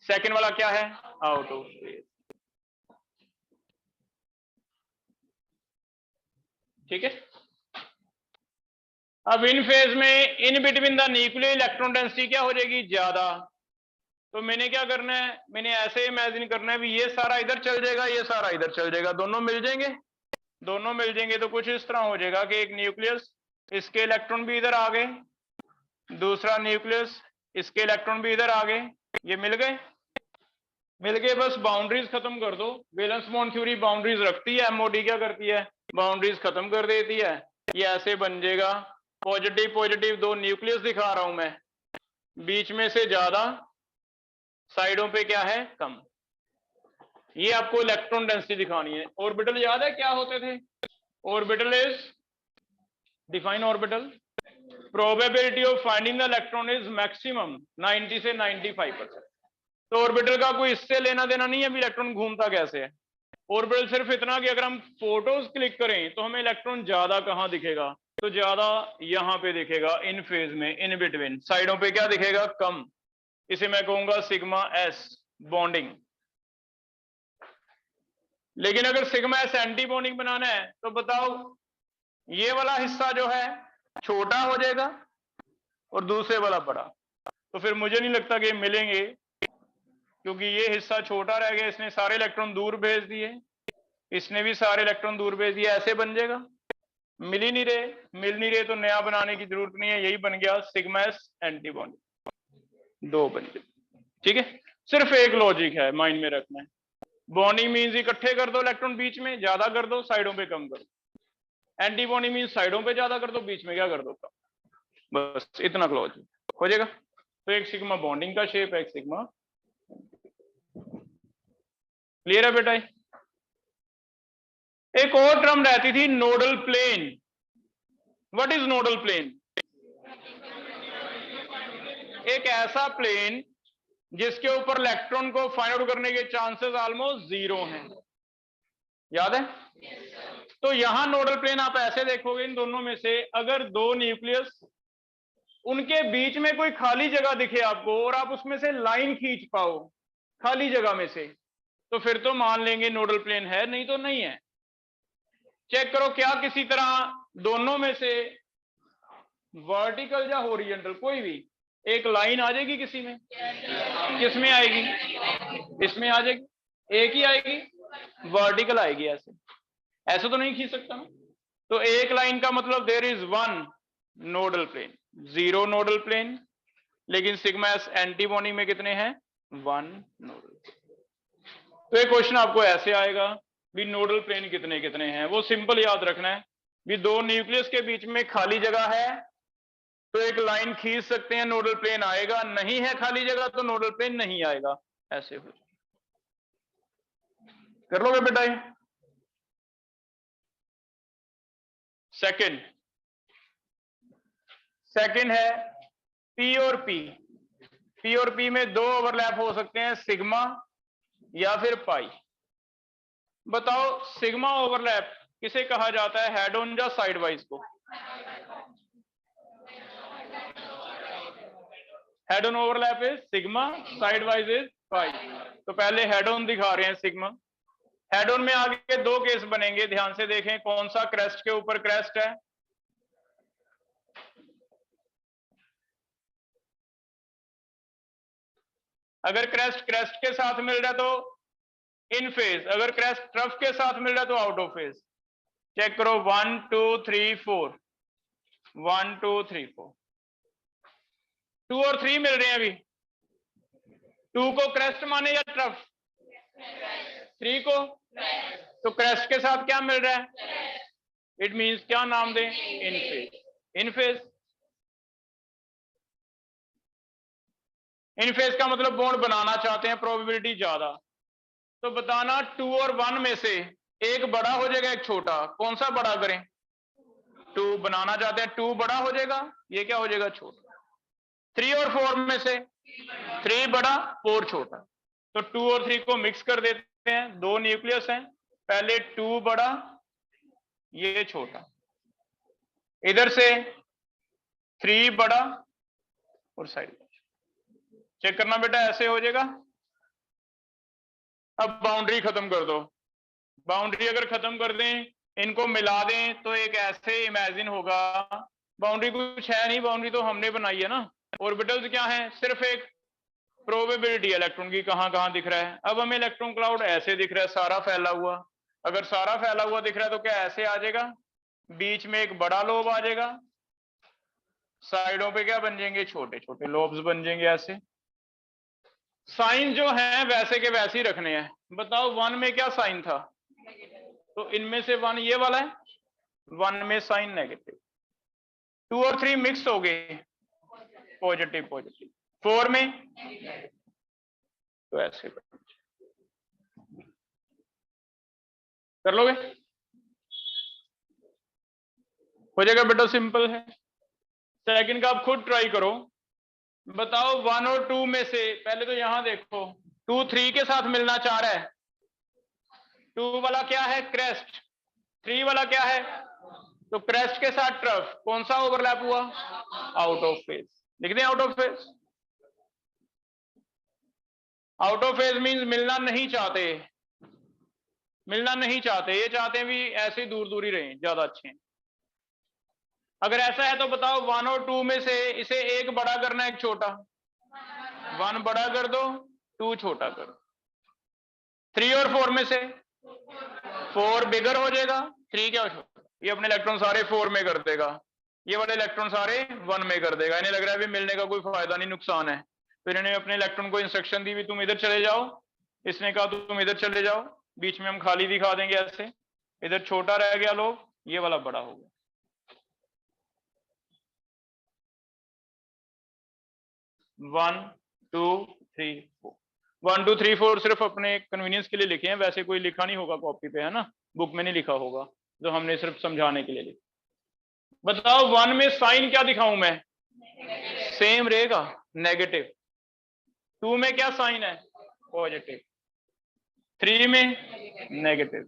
सेकंड वाला क्या है? Out of phase. ठीक है, अब इन फेज में इन between the nuclear electron density क्या हो जाएगी? ज्यादा। तो मैंने क्या करना है? मैंने ऐसे इमेजिन करना है भी ये सारा इधर चल जाएगा, ये सारा इधर चल जाएगा, दोनों मिल जाएंगे। दोनों मिल जाएंगे तो कुछ इस तरह हो जाएगा कि एक न्यूक्लियस, इसके इलेक्ट्रॉन भी इधर आ गए, दूसरा न्यूक्लियस, इसके इलेक्ट्रॉन भी इधर आ गए, ये मिल गए। मिल गए, बस बाउंड्रीज खत्म कर दो। वैलेंस बॉन्ड थ्योरी बाउंड्रीज रखती है, एमओडी क्या करती है? बाउंड्रीज खत्म कर देती है। ये ऐसे बन जाएगा, पॉजिटिव पॉजिटिव 2 न्यूक्लियस दिखा रहा हूं मैं, बीच में से ज्यादा, साइडों पे क्या है? कम। ये आपको इलेक्ट्रॉन डेंसिटी दिखानी है। ऑर्बिटल याद है क्या होते थे? Orbital is, define orbital, probability of finding the electron is maximum 90 से 95%। तो ऑर्बिटल का कोई इससे लेना देना नहीं है भी इलेक्ट्रॉन घूमता कैसे है। ऑर्बिटल सिर्फ इतना कि अगर हम फोटोज क्लिक करें तो हमें इलेक्ट्रॉन ज्यादा कहाँ दिखेगा, तो ज्यादा यहाँ पे दिखेगा, इन फेज में, इन बिटवीन, साइडों पे क्या दिखेगा, कम। इसे मैं कहूंगा सिग्मा एस बॉन्डिंग। लेकिन अगर सिग्मा एस एंटी बॉन्डिंग बनाना है तो बताओ, ये वाला हिस्सा जो है छोटा हो जाएगा और दूसरे वाला बड़ा, तो फिर मुझे नहीं लगता कि मिलेंगे, क्योंकि ये हिस्सा छोटा रह गया, इसने सारे इलेक्ट्रॉन दूर भेज दिए, इसने भी सारे इलेक्ट्रॉन दूर भेज दिए, ऐसे बन जाएगा। मिल ही नहीं रहे, मिल नहीं रहे तो नया बनाने की जरूरत नहीं है, यही बन गया सिग्मा एस एंटी बॉन्डिंग, 2 बन गए। ठीक है, सिर्फ एक लॉजिक है, माइंड में रखना है। बॉन्डिंग मींस इकट्ठे कर दो इलेक्ट्रॉन बीच में, ज्यादा कर दो, साइडों पे कम कर दो। एंटी बॉन्डिंग मींस साइडों पे ज्यादा कर दो, बीच में क्या कर दो, कम। बस इतना लॉजिक हो जाएगा। तो एक सिग्मा बॉन्डिंग का शेप है, एक सिग्मा। क्लियर है बेटा? एक और टर्म रहती थी nodal plane. What is nodal plane? एक ऐसा प्लेन जिसके ऊपर इलेक्ट्रॉन को फाइंड आउट करने के चांसेस ऑलमोस्ट 0 हैं। याद है? तो यहां नोडल प्लेन आप ऐसे देखोगे, इन दोनों में से अगर 2 न्यूक्लियस, उनके बीच में कोई खाली जगह दिखे आपको और आप उसमें से लाइन खींच पाओ खाली जगह में से, तो फिर तो मान लेंगे नोडल प्लेन है, नहीं तो नहीं है। चेक करो क्या किसी तरह दोनों में से वर्टिकल या हॉरिजॉन्टल कोई भी एक लाइन आ जाएगी किसी में? किसमें आएगी? इसमें आ जाएगी, एक ही आएगी, वर्टिकल आएगी। ऐसे ऐसे तो नहीं खींच सकता ना। तो एक लाइन का मतलब there is 1 nodal plane, 0 nodal plane. लेकिन सिग्मा एस एंटी बॉन्डिंग में कितने हैं? 1 नोडल। तो एक क्वेश्चन आपको ऐसे आएगा भी नोडल प्लेन कितने कितने हैं, वो सिंपल याद रखना है भी 2 न्यूक्लियस के बीच में खाली जगह है तो एक लाइन खींच सकते हैं, नोडल प्लेन आएगा। नहीं है खाली जगह तो नोडल प्लेन नहीं आएगा। ऐसे हो, कर लोगे बेटा ये? सेकंड है पी और पी। पी और पी में 2 ओवरलैप हो सकते हैं, सिग्मा या फिर पाई। बताओ सिग्मा ओवरलैप किसे कहा जाता है, हेड ऑन या साइड वाइज को? Head on overlap is sigma, side wise is pi. तो पहले हेड ऑन दिखा रहे हैं सिग्मा। हेड ऑन में आगे 2 केस बनेंगे, ध्यान से देखें। कौन सा? क्रेस्ट के ऊपर क्रेस्ट है, अगर क्रेस्ट क्रेस्ट के साथ मिल रहा है तो इन फेज, अगर क्रेस्ट ट्रफ के साथ मिल रहा है तो आउट ऑफ फेज। चेक करो 1 2 3 4, 1 2 3 4, 2 और 3 मिल रहे हैं अभी। 2 को क्रेस्ट माने या ट्रफ? 3 को तो क्रेस्ट के साथ क्या मिल रहा है? इट मींस क्या नाम दें? इन फेज। इन फेज, इन फेज का मतलब बॉन्ड बनाना चाहते हैं, प्रोबेबिलिटी ज्यादा। तो बताना 2 और 1 में से एक बड़ा हो जाएगा, एक छोटा। कौन सा बड़ा करें? 2 बनाना चाहते हैं, 2 बड़ा हो जाएगा, ये क्या हो जाएगा? छोटा। 3 और 4 में से 3 बड़ा, 4 छोटा। तो 2 और 3 को मिक्स कर देते हैं, 2 न्यूक्लियस हैं, पहले 2 बड़ा, ये छोटा, इधर से 3 बड़ा और साइड। चेक करना बेटा, ऐसे हो जाएगा। अब बाउंड्री खत्म कर दो। बाउंड्री अगर खत्म कर दें, इनको मिला दें तो एक ऐसे इमेजिन होगा। बाउंड्री कुछ है नहीं, बाउंड्री तो हमने बनाई है ना। ऑर्बिटल्स क्या है? सिर्फ एक प्रोबेबिलिटी इलेक्ट्रॉन की कहां कहां दिख रहा है। अब हमें इलेक्ट्रॉन क्लाउड ऐसे दिख रहा है, सारा फैला हुआ। अगर सारा फैला हुआ दिख रहा है तो क्या ऐसे आ जाएगा? बीच में एक बड़ा लोब आ जाएगा, साइडों पे क्या बन जाएंगे? छोटे छोटे लोब्स बन जाएंगे। ऐसे साइन जो है वैसे के वैसे ही रखने हैं। बताओ 1 में क्या साइन था? तो इनमें से 1 ये वाला है, 1 में साइन नेगेटिव। 2 और 3 मिक्स हो गए, पॉजिटिव पॉजिटिव। 4 में तो ऐसे कर लोगे, हो जाएगा बेटा। सिंपल है। सेकंड का आप खुद ट्राई करो। बताओ 1 और 2 में से, पहले तो यहां देखो, 2 3 के साथ मिलना चाह रहा है, 2 वाला क्या है? क्रेस्ट। 3 वाला क्या है? तो क्रेस्ट के साथ ट्रफ कौन सा ओवरलैप हुआ? Out of phase. लिख दें out of phase. Out of phase means मिलना नहीं चाहते, मिलना नहीं चाहते। ये चाहते हैं भी ऐसे दूर दूर ही रहें, ज्यादा अच्छे हैं। अगर ऐसा है तो बताओ 1 और 2 में से इसे एक बड़ा करना है, एक छोटा? 1 बड़ा कर दो, 2 छोटा कर दो। 3 और 4 में से 4 बिगर हो जाएगा, 3 क्या छोटा? ये अपने इलेक्ट्रॉन सारे 4 में कर देगा, ये वाले इलेक्ट्रॉन सारे 1 में कर देगा। इन्हें लग रहा है भी मिलने का कोई फायदा नहीं, नुकसान है। तो इन्होंने अपने इलेक्ट्रॉन को इंस्ट्रक्शन दी भी तुम इधर चले जाओ, इसने कहा तुम इधर चले जाओ, बीच में हम खाली दिखा देंगे ऐसे। इधर छोटा रह गया लोग, ये वाला बड़ा हो गया। 1 2 3 4 1 2 3 4 सिर्फ अपने कन्वीनियंस के लिए लिखे हैं, वैसे कोई लिखा नहीं होगा कॉपी पे, है ना, बुक में नहीं लिखा होगा, जो हमने सिर्फ समझाने के लिए लिखा। बताओ 1 में साइन क्या दिखाऊं मैं? सेम रहेगा, नेगेटिव। 2 में क्या साइन है? पॉजिटिव। 3 में नेगेटिव,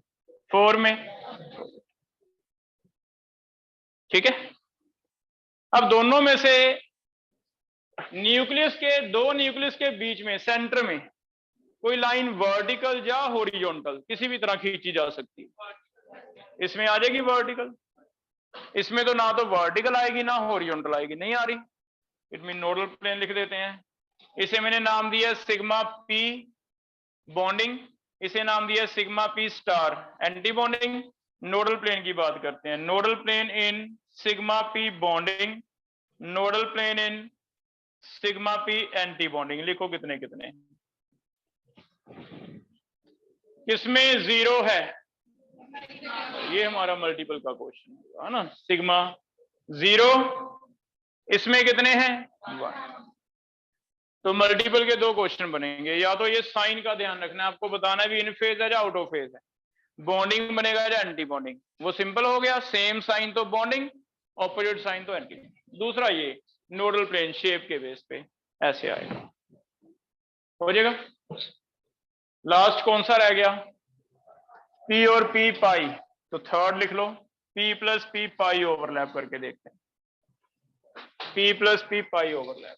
4 में। ठीक है। अब दोनों में से न्यूक्लियस के, 2 न्यूक्लियस के बीच में सेंटर में कोई लाइन वर्टिकल या हॉरिजॉन्टल किसी भी तरह खींची जा सकती है। इसमें आ जाएगी वर्टिकल, इसमें तो ना तो वर्टिकल आएगी ना हॉरिजॉन्टल आएगी, नहीं आ रही। इट मीन नोडल प्लेन लिख देते हैं। इसे मैंने नाम दिया सिग्मा पी बॉन्डिंग, इसे नाम दिया sigma pi star anti bonding. Nodal plane की बात करते हैं। Nodal plane in sigma pi bonding, nodal plane in sigma pi anti bonding. लिखो कितने कितने। किसमें 0 है? ये हमारा मल्टीपल का क्वेश्चन है ना। सिग्मा 0, इसमें कितने हैं? 1। तो मल्टीपल के 2 क्वेश्चन बनेंगे। या तो ये साइन का ध्यान रखना है, आपको बताना है भी इन फेज है या आउट ऑफ फेज है, बॉन्डिंग बनेगा या एंटी बॉन्डिंग। वो सिंपल हो गया, सेम साइन तो बॉन्डिंग, ऑपोजिट साइन तो एंटी। दूसरा ये नोडल प्लेन शेप के बेस पे ऐसे आएगा, हो जाएगा। लास्ट कौन सा रह गया? पी और पी पाई। तो थर्ड लिख लो, पी प्लस पी पाई ओवरलैप करके देखते हैं। पी प्लस पी पाई ओवरलैप।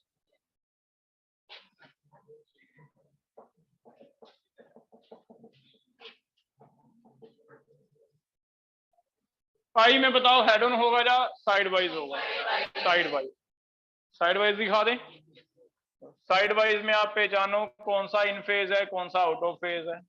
पाई में बताओ हेड ऑन होगा या साइड वाइज होगा? Side wise. साइड वाइज दिखा दें। साइड वाइज में आप पहचानो कौन सा इन फेज है, कौन सा आउट ऑफ फेज है।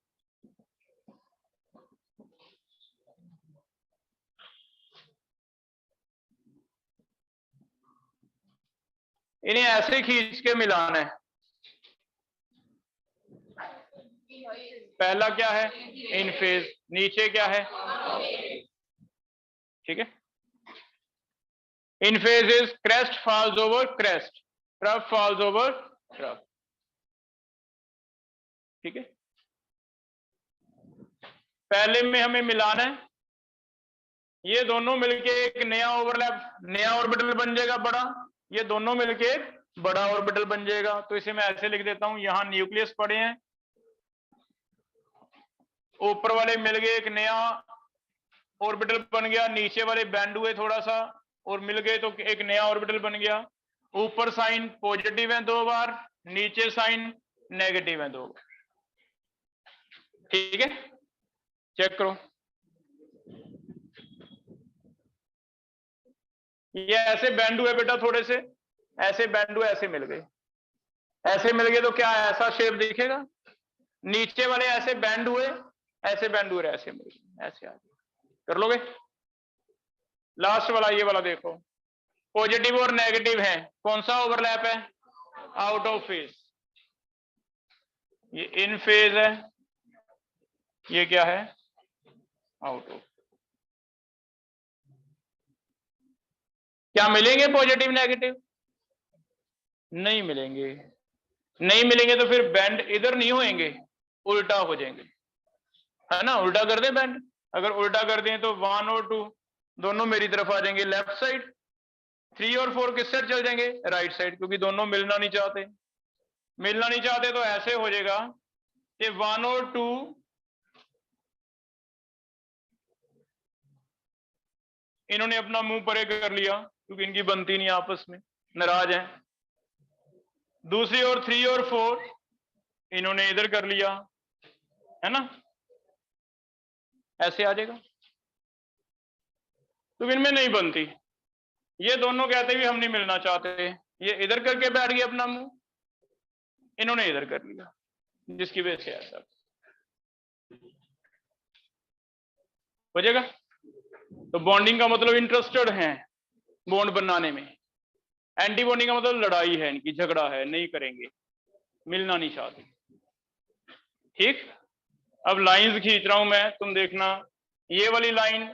इन्हें ऐसे खींच के मिलाना है। पहला क्या है? In phase. नीचे क्या है? ठीक है। In phase is crest falls over crest, trough falls over trough. ठीक है। पहले में हमें मिलाना है, ये दोनों मिलके एक नया ओवरलैप, नया ऑर्बिटल बन जाएगा बड़ा। ये दोनों मिलके एक बड़ा ऑर्बिटल बन जाएगा। तो इसे मैं ऐसे लिख देता हूं, यहां न्यूक्लियस पड़े हैं, ऊपर वाले मिल गए एक नया ऑर्बिटल बन गया, नीचे वाले बैंड हुए थोड़ा सा और मिल गए तो एक नया ऑर्बिटल बन गया। ऊपर साइन पॉजिटिव है 2 बार, नीचे साइन नेगेटिव है 2 बार। ठीक है, चेक करो। ये ऐसे बैंड हुए बेटा, थोड़े से ऐसे बैंड हुए, ऐसे मिल गए, ऐसे मिल गए तो क्या ऐसा शेप दिखेगा। नीचे वाले ऐसे बैंड हुए, ऐसे बैंड हुए, ऐसे मिल गए, ऐसे आ कर लोगे। लास्ट वाला ये वाला देखो, पॉजिटिव और नेगेटिव है, कौन सा ओवरलैप है? Out of phase. ये इन फेज है, ये क्या है? Out of. क्या मिलेंगे पॉजिटिव नेगेटिव? नहीं मिलेंगे। नहीं मिलेंगे तो फिर बैंड इधर नहीं होंगे, उल्टा हो जाएंगे, है ना। उल्टा कर दें बैंड, अगर उल्टा कर दें तो 1 और 2 दोनों मेरी तरफ आ जाएंगे लेफ्ट साइड, 3 और 4 किस साइड चल जाएंगे? राइट साइड, क्योंकि दोनों मिलना नहीं चाहते। मिलना नहीं चाहते तो ऐसे हो जाएगा कि 1 और 2 इन्होंने अपना मुंह परे कर लिया क्योंकि इनकी बनती नहीं आपस में, नाराज हैं। दूसरी ओर 3 और 4 इन्होंने इधर कर लिया, है ना, ऐसे आ जाएगा। तो इनमें नहीं बनती। ये दोनों कहते भी हम नहीं मिलना चाहते, ये इधर करके बैठ गए अपना मुंह, इन्होंने इधर कर लिया, जिसकी वजह से ऐसा हो जाएगा। तो बॉन्डिंग का मतलब इंटरेस्टेड हैं बॉन्ड बनाने में, एंटी बॉन्डिंग का मतलब लड़ाई है इनकी, झगड़ा है, नहीं करेंगे, मिलना नहीं चाहते। ठीक, अब लाइंस खींच रहा हूं मैं, तुम देखना, ये वाली लाइन,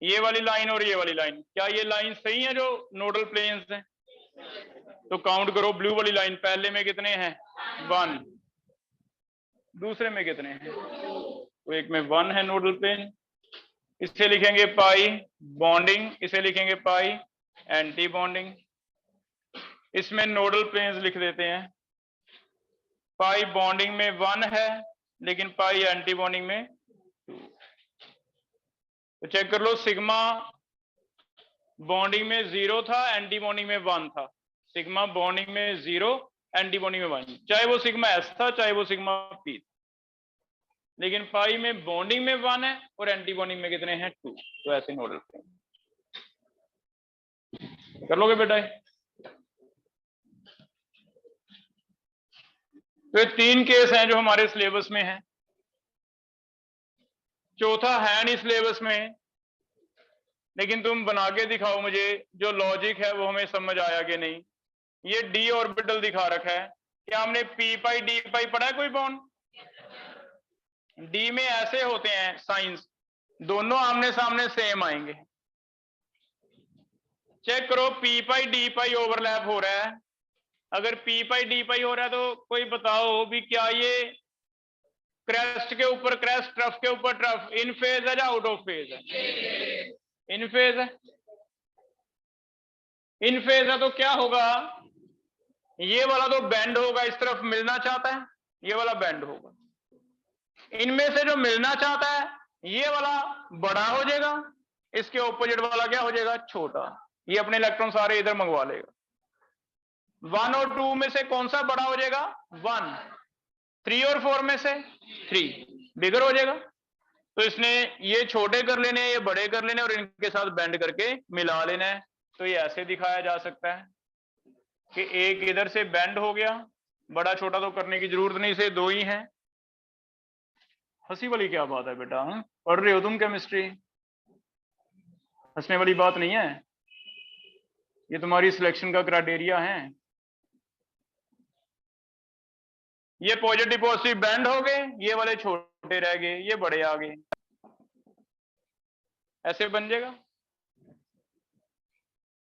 ये वाली लाइन और ये वाली लाइन, क्या ये लाइन सही है जो नोडल प्लेन्स हैं? तो काउंट करो, ब्लू वाली लाइन पहले में कितने हैं? 1, दूसरे में कितने हैं? तो एक में 1 है नोडल प्लेन, इसे लिखेंगे पाई बॉन्डिंग, इसे लिखेंगे पाई एंटी बॉन्डिंग। इसमें नोडल प्लेन्स लिख देते हैं, पाई बॉन्डिंग में 1 है लेकिन पाई एंटी बॉन्डिंग में 2। तो चेक कर लो, सिग्मा बॉन्डिंग में 0 था, एंटी बॉन्डिंग में 1 था। सिग्मा बॉन्डिंग में 0, एंटी बॉन्डिंग में 1, चाहे वो सिग्मा एस था चाहे वो सिग्मा पी, लेकिन पाई में बॉन्डिंग में 1 है और एंटी बॉन्डिंग में कितने हैं? 2। तो ऐसे नोडल प्लेन कर लोगे बेटा। तो ये 3 केस हैं जो हमारे सिलेबस में हैं, चौथा है नहीं सिलेबस में, लेकिन तुम बना के दिखाओ मुझे जो लॉजिक है वो हमें समझ आया कि नहीं। ये डी ऑर्बिटल दिखा रखा है, क्या हमने पी पाई डी पाई पढ़ा है कोई बॉन्ड? डी में ऐसे होते हैं साइंस, दोनों आमने सामने सेम आएंगे। चेक करो, पी पाई डी पाई ओवरलैप हो रहा है, अगर पी पाई डी पाई हो रहा है तो कोई बताओ भी क्या ये क्रेस्ट के ऊपर क्रेस्ट, ट्रफ के ऊपर ट्रफ, इन फेज है या आउट ऑफ फेज है? इन फेज है। इन फेज है तो क्या होगा, ये वाला तो बेंड होगा, इस तरफ मिलना चाहता है, ये वाला बेंड होगा। इनमें से जो मिलना चाहता है ये वाला बड़ा हो जाएगा, इसके ऑपोजिट वाला क्या हो जाएगा? छोटा। ये अपने इलेक्ट्रॉन सारे इधर मंगवा लेगा। 1 और 2 में से कौन सा बड़ा हो जाएगा? 1। 3 और 4 में से 3 बिगर हो जाएगा। तो इसने ये छोटे कर लेने हैं, ये बड़े कर लेने और इनके साथ बेंड करके मिला लेना है। तो ये ऐसे दिखाया जा सकता है कि एक इधर से बेंड हो गया, बड़ा छोटा तो करने की जरूरत नहीं, से 2 ही हैं। हंसी वाली क्या बात है बेटा, पढ़ रहे हो तुम केमिस्ट्री, हंसने वाली बात नहीं है, ये तुम्हारी सिलेक्शन का क्राइटेरिया है। ये पॉजिटिव पॉजिटिव बेंड हो गए, ये वाले छोटे रह गए, ये बड़े आ गए, ऐसे बन जाएगा।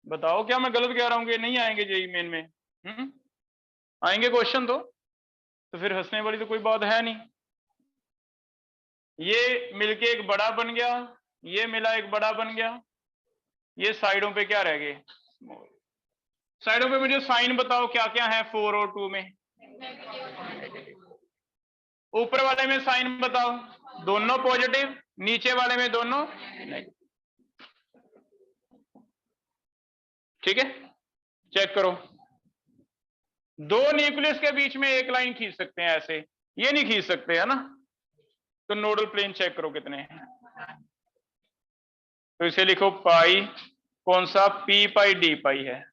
बताओ क्या मैं गलत कह रहा हूं कि नहीं आएंगे जेई मेन में? आएंगे क्वेश्चन तो फिर हंसने वाली तो कोई बात है नहीं। ये मिलके एक बड़ा बन गया, ये मिला एक बड़ा बन गया, ये साइडों पे क्या रह गए? साइडों पे मुझे साइन बताओ क्या क्या है 4 और 2 में? ऊपर वाले में साइन बताओ, दोनों पॉजिटिव, नीचे वाले में दोनों नेगेटिव। ठीक है, चेक करो, 2 न्यूक्लियस के बीच में एक लाइन खींच सकते हैं ऐसे, ये नहीं खींच सकते है ना। तो नोडल प्लेन चेक करो कितने हैं, तो इसे लिखो पाई, कौन सा? पी पाई डी पाई है,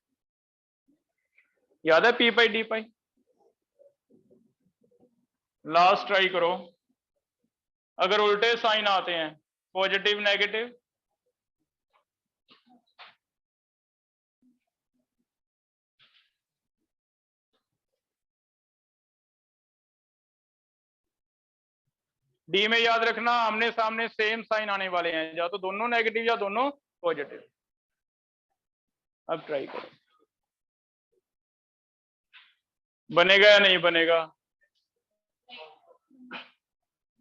याद है पी पाई डी पाई? लास्ट ट्राई करो, अगर उल्टे साइन आते हैं पॉजिटिव नेगेटिव, डी में याद रखना आमने सामने सेम साइन आने वाले हैं, या तो दोनों नेगेटिव या दोनों पॉजिटिव। अब ट्राई करो, बनेगा या नहीं बनेगा?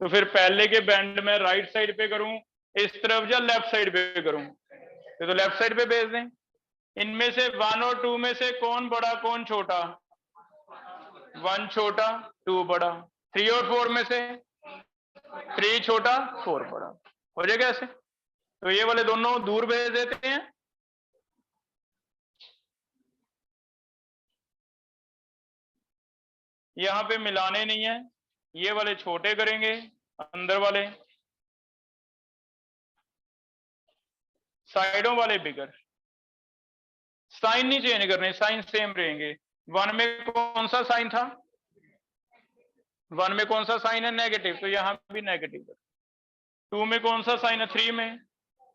तो फिर पहले के बैंड में राइट साइड पे करूं इस तरफ या लेफ्ट साइड पे करूं? तो लेफ्ट साइड पे भेज दें। इनमें से 1 और 2 में से कौन बड़ा कौन छोटा? 1 छोटा 2 बड़ा। 3 और 4 में से 3 छोटा 4 बड़ा, हो जाएगा ऐसे। तो ये वाले दोनों दूर भेज देते हैं, यहां पे मिलाने नहीं है, ये वाले छोटे करेंगे, अंदर वाले, साइडों वाले बिगर। साइन नहीं चेंज करने, साइन सेम रहेंगे। 1 में कौन सा साइन था, 1 में कौन सा साइन है, नेगेटिव, तो यहां भी नेगेटिव। 2 में कौन सा साइन है,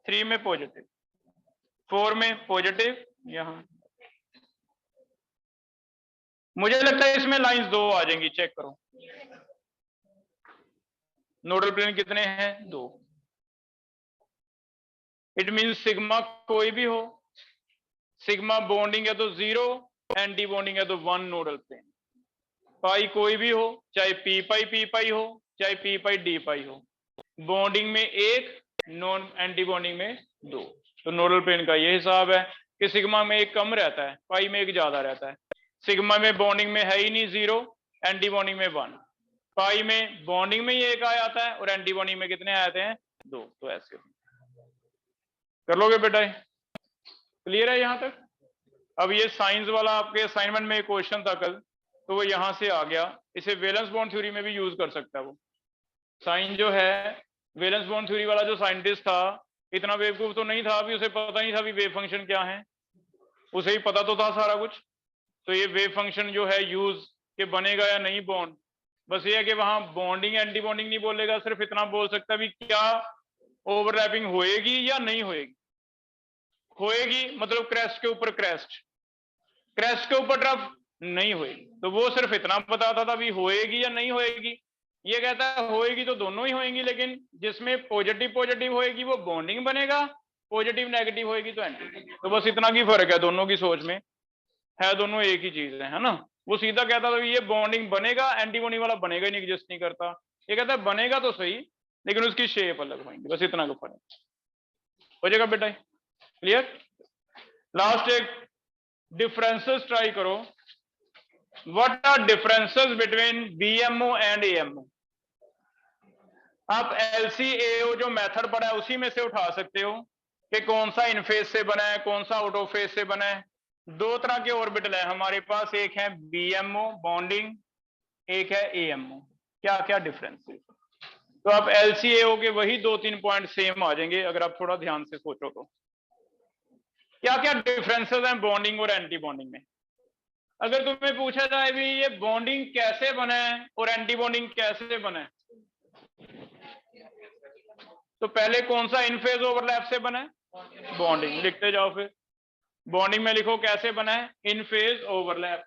3 में पॉजिटिव, 4 में पॉजिटिव, यहां। मुझे लगता है इसमें लाइंस 2 आ जाएंगी, चेक करो। नोडल प्लेन कितने हैं, 2। इट मींस सिग्मा कोई भी हो, सिग्मा बॉन्डिंग है तो 0, एंटी बॉन्डिंग है तो 1 नोडल प्लेन। पाई कोई भी हो, चाहे पी पाई हो, चाहे पी पाई डी पाई हो, बॉन्डिंग में 1, नॉन एंटी बॉन्डिंग में 2। तो नोडल प्लेन का ये हिसाब है कि सिग्मा में 1 कम रहता है, पाई में 1 ज्यादा रहता है। सिग्मा में बॉन्डिंग में है ही नहीं 0, एंटी बॉन्डिंग में 1। पाई में बॉन्डिंग में ही 1 आ जाता है और एंटी बॉन्डिंग में कितने आते हैं, 2। तो ऐसे कर लोगे बेटा, क्लियर है यहां तक। अब ये साइंस वाला आपके असाइनमेंट में एक क्वेश्चन था कल, तो वो यहां से आ गया। इसे वैलेंस बॉन्ड थ्योरी में भी यूज कर सकता है वो। साइन जो है, वैलेंस बॉन्ड थ्योरी वाला जो साइंटिस्ट था, इतना बेवकूफ तो नहीं था, अभी उसे पता नहीं था भी वेव फंक्शन क्या है, उसे ही पता तो था सारा कुछ। तो ये वेव फंक्शन जो है यूज के बनेगा या नहीं बॉन्ड, बस ये है कि वहां बॉन्डिंग एंटी बॉन्डिंग नहीं बोलेगा, सिर्फ इतना बोल सकता भी क्या ओवरलैपिंग होएगी या नहीं होएगी। होएगी मतलब क्रेस्ट के ऊपर क्रेस्ट, क्रेस्ट के ऊर ट्रफ नहीं होएगी, तो वो सिर्फ इतना बताता था भी होएगी या नहीं होएगी। ये कहता है होएगी तो दोनों ही होएंगी, लेकिन जिसमें पॉजिटिव पॉजिटिव होएगी वो बॉन्डिंग बनेगा, पॉजिटिव नेगेटिव होएगी तो एंटी। तो बस इतना की फर्क है दोनों की सोच में, है दोनों एक ही चीज है ना। वो सीधा कहता था ये बॉन्डिंग बनेगा, एंटी बॉन्डिंग वाला बनेगा ही नहीं, एग्जिस्ट नहीं करता। ये कहता है बनेगा तो सही, लेकिन उसकी शेप अलग होगी, बस इतना का फर्क हो जाएगा बेटा, क्लियर। लास्ट एक डिफरेंसेस ट्राई करो। What are differences between BMO and AMO. आप एलसीएओ जो मेथड पढ़ा है उसी में से उठा सकते हो कि कौन सा इन फेज से बना है, कौन सा आउट ऑफ फेज से बना है। 2 तरह के ऑर्बिटल है हमारे पास, एक है बीएमओ बॉन्डिंग, एक है एएमओ। क्या क्या डिफरेंस है, तो आप एलसीएओ के वही 2-3 पॉइंट सेम आ जाएंगे अगर आप थोड़ा ध्यान से सोचो तो। क्या क्या डिफरेंसेस हैं बॉन्डिंग और एंटी बॉन्डिंग में। अगर तुम्हें पूछा जाए भी ये बॉन्डिंग कैसे बना है और एंटी बॉन्डिंग कैसे बना है, तो पहले कौन सा इन फेज ओवरलैप से बना है, बॉन्डिंग। लिखते जाओ फिर, बॉन्डिंग में लिखो कैसे बना है, in phase overlap.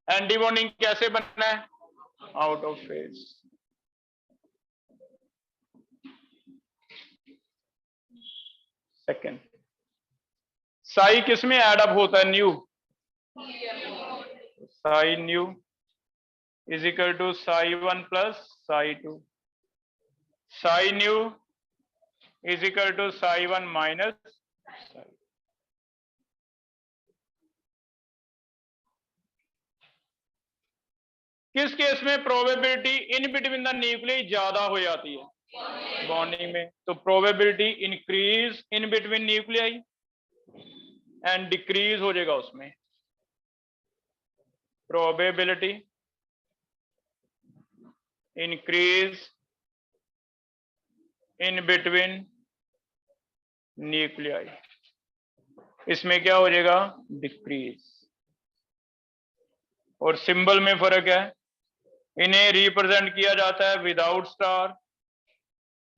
Antibonding कैसे बनना है, out of phase. Second, psi किसमें एड अप होता है, new. Psi new is equal to psi 1 plus psi 2। Psi new is equal to psi 1 minus psi. किस केस में probability in between the nucleus ज्यादा हो जाती है, बॉन्डिंग में। तो probability increase in between nuclei and decrease हो जाएगा उसमें। Probability increase in between nuclei, इसमें क्या हो जाएगा, डिक्रीज। और सिंबल में फर्क है, इन्हें रिप्रेजेंट किया जाता है without star,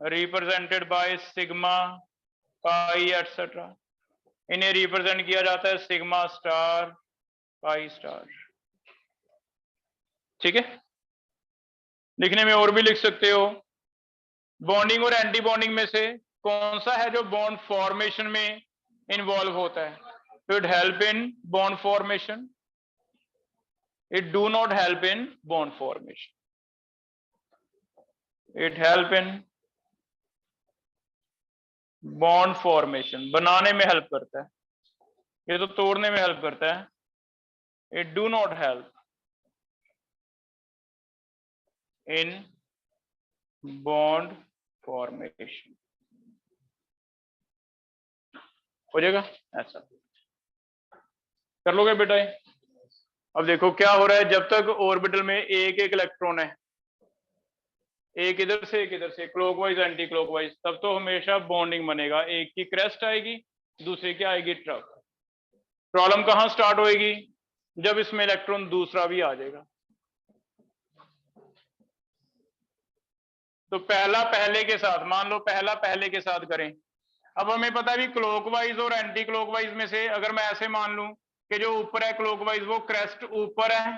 represented by sigma pi etcetera. इन्हें रिप्रेजेंट किया जाता है सिग्मा स्टार पाई स्टार। ठीक है, लिखने में और भी लिख सकते हो। बॉन्डिंग और एंटी बॉन्डिंग में से कौन सा है जो बॉन्ड फॉर्मेशन में इन्वॉल्व होता है, तो it help in bond formation, it do not help in bond formation, it help in bond formation, बनाने में हेल्प करता है। ये तो तोड़ने में हेल्प करता है, it do not help in bond formation. हो जाएगा ऐसा, कर लोगे बेटा ये? अब देखो क्या हो रहा है, जब तक ऑर्बिटल में एक एक इलेक्ट्रॉन है, एक इधर से एक इधर से, क्लॉकवाइज एंटी क्लॉकवाइज, तब तो हमेशा बॉन्डिंग बनेगा। एक की क्रेस्ट आएगी, दूसरे की आएगी ट्रफ। प्रॉब्लम कहां स्टार्ट होएगी, जब इसमें इलेक्ट्रॉन दूसरा भी आ जाएगा। तो पहला पहले के साथ, मान लो पहला पहले के साथ करें। अब हमें पता है भी क्लॉकवाइज और एंटी क्लॉकवाइज में से अगर मैं ऐसे मान लूं कि जो ऊपर है क्लॉकवाइज वो क्रेस्ट ऊपर है,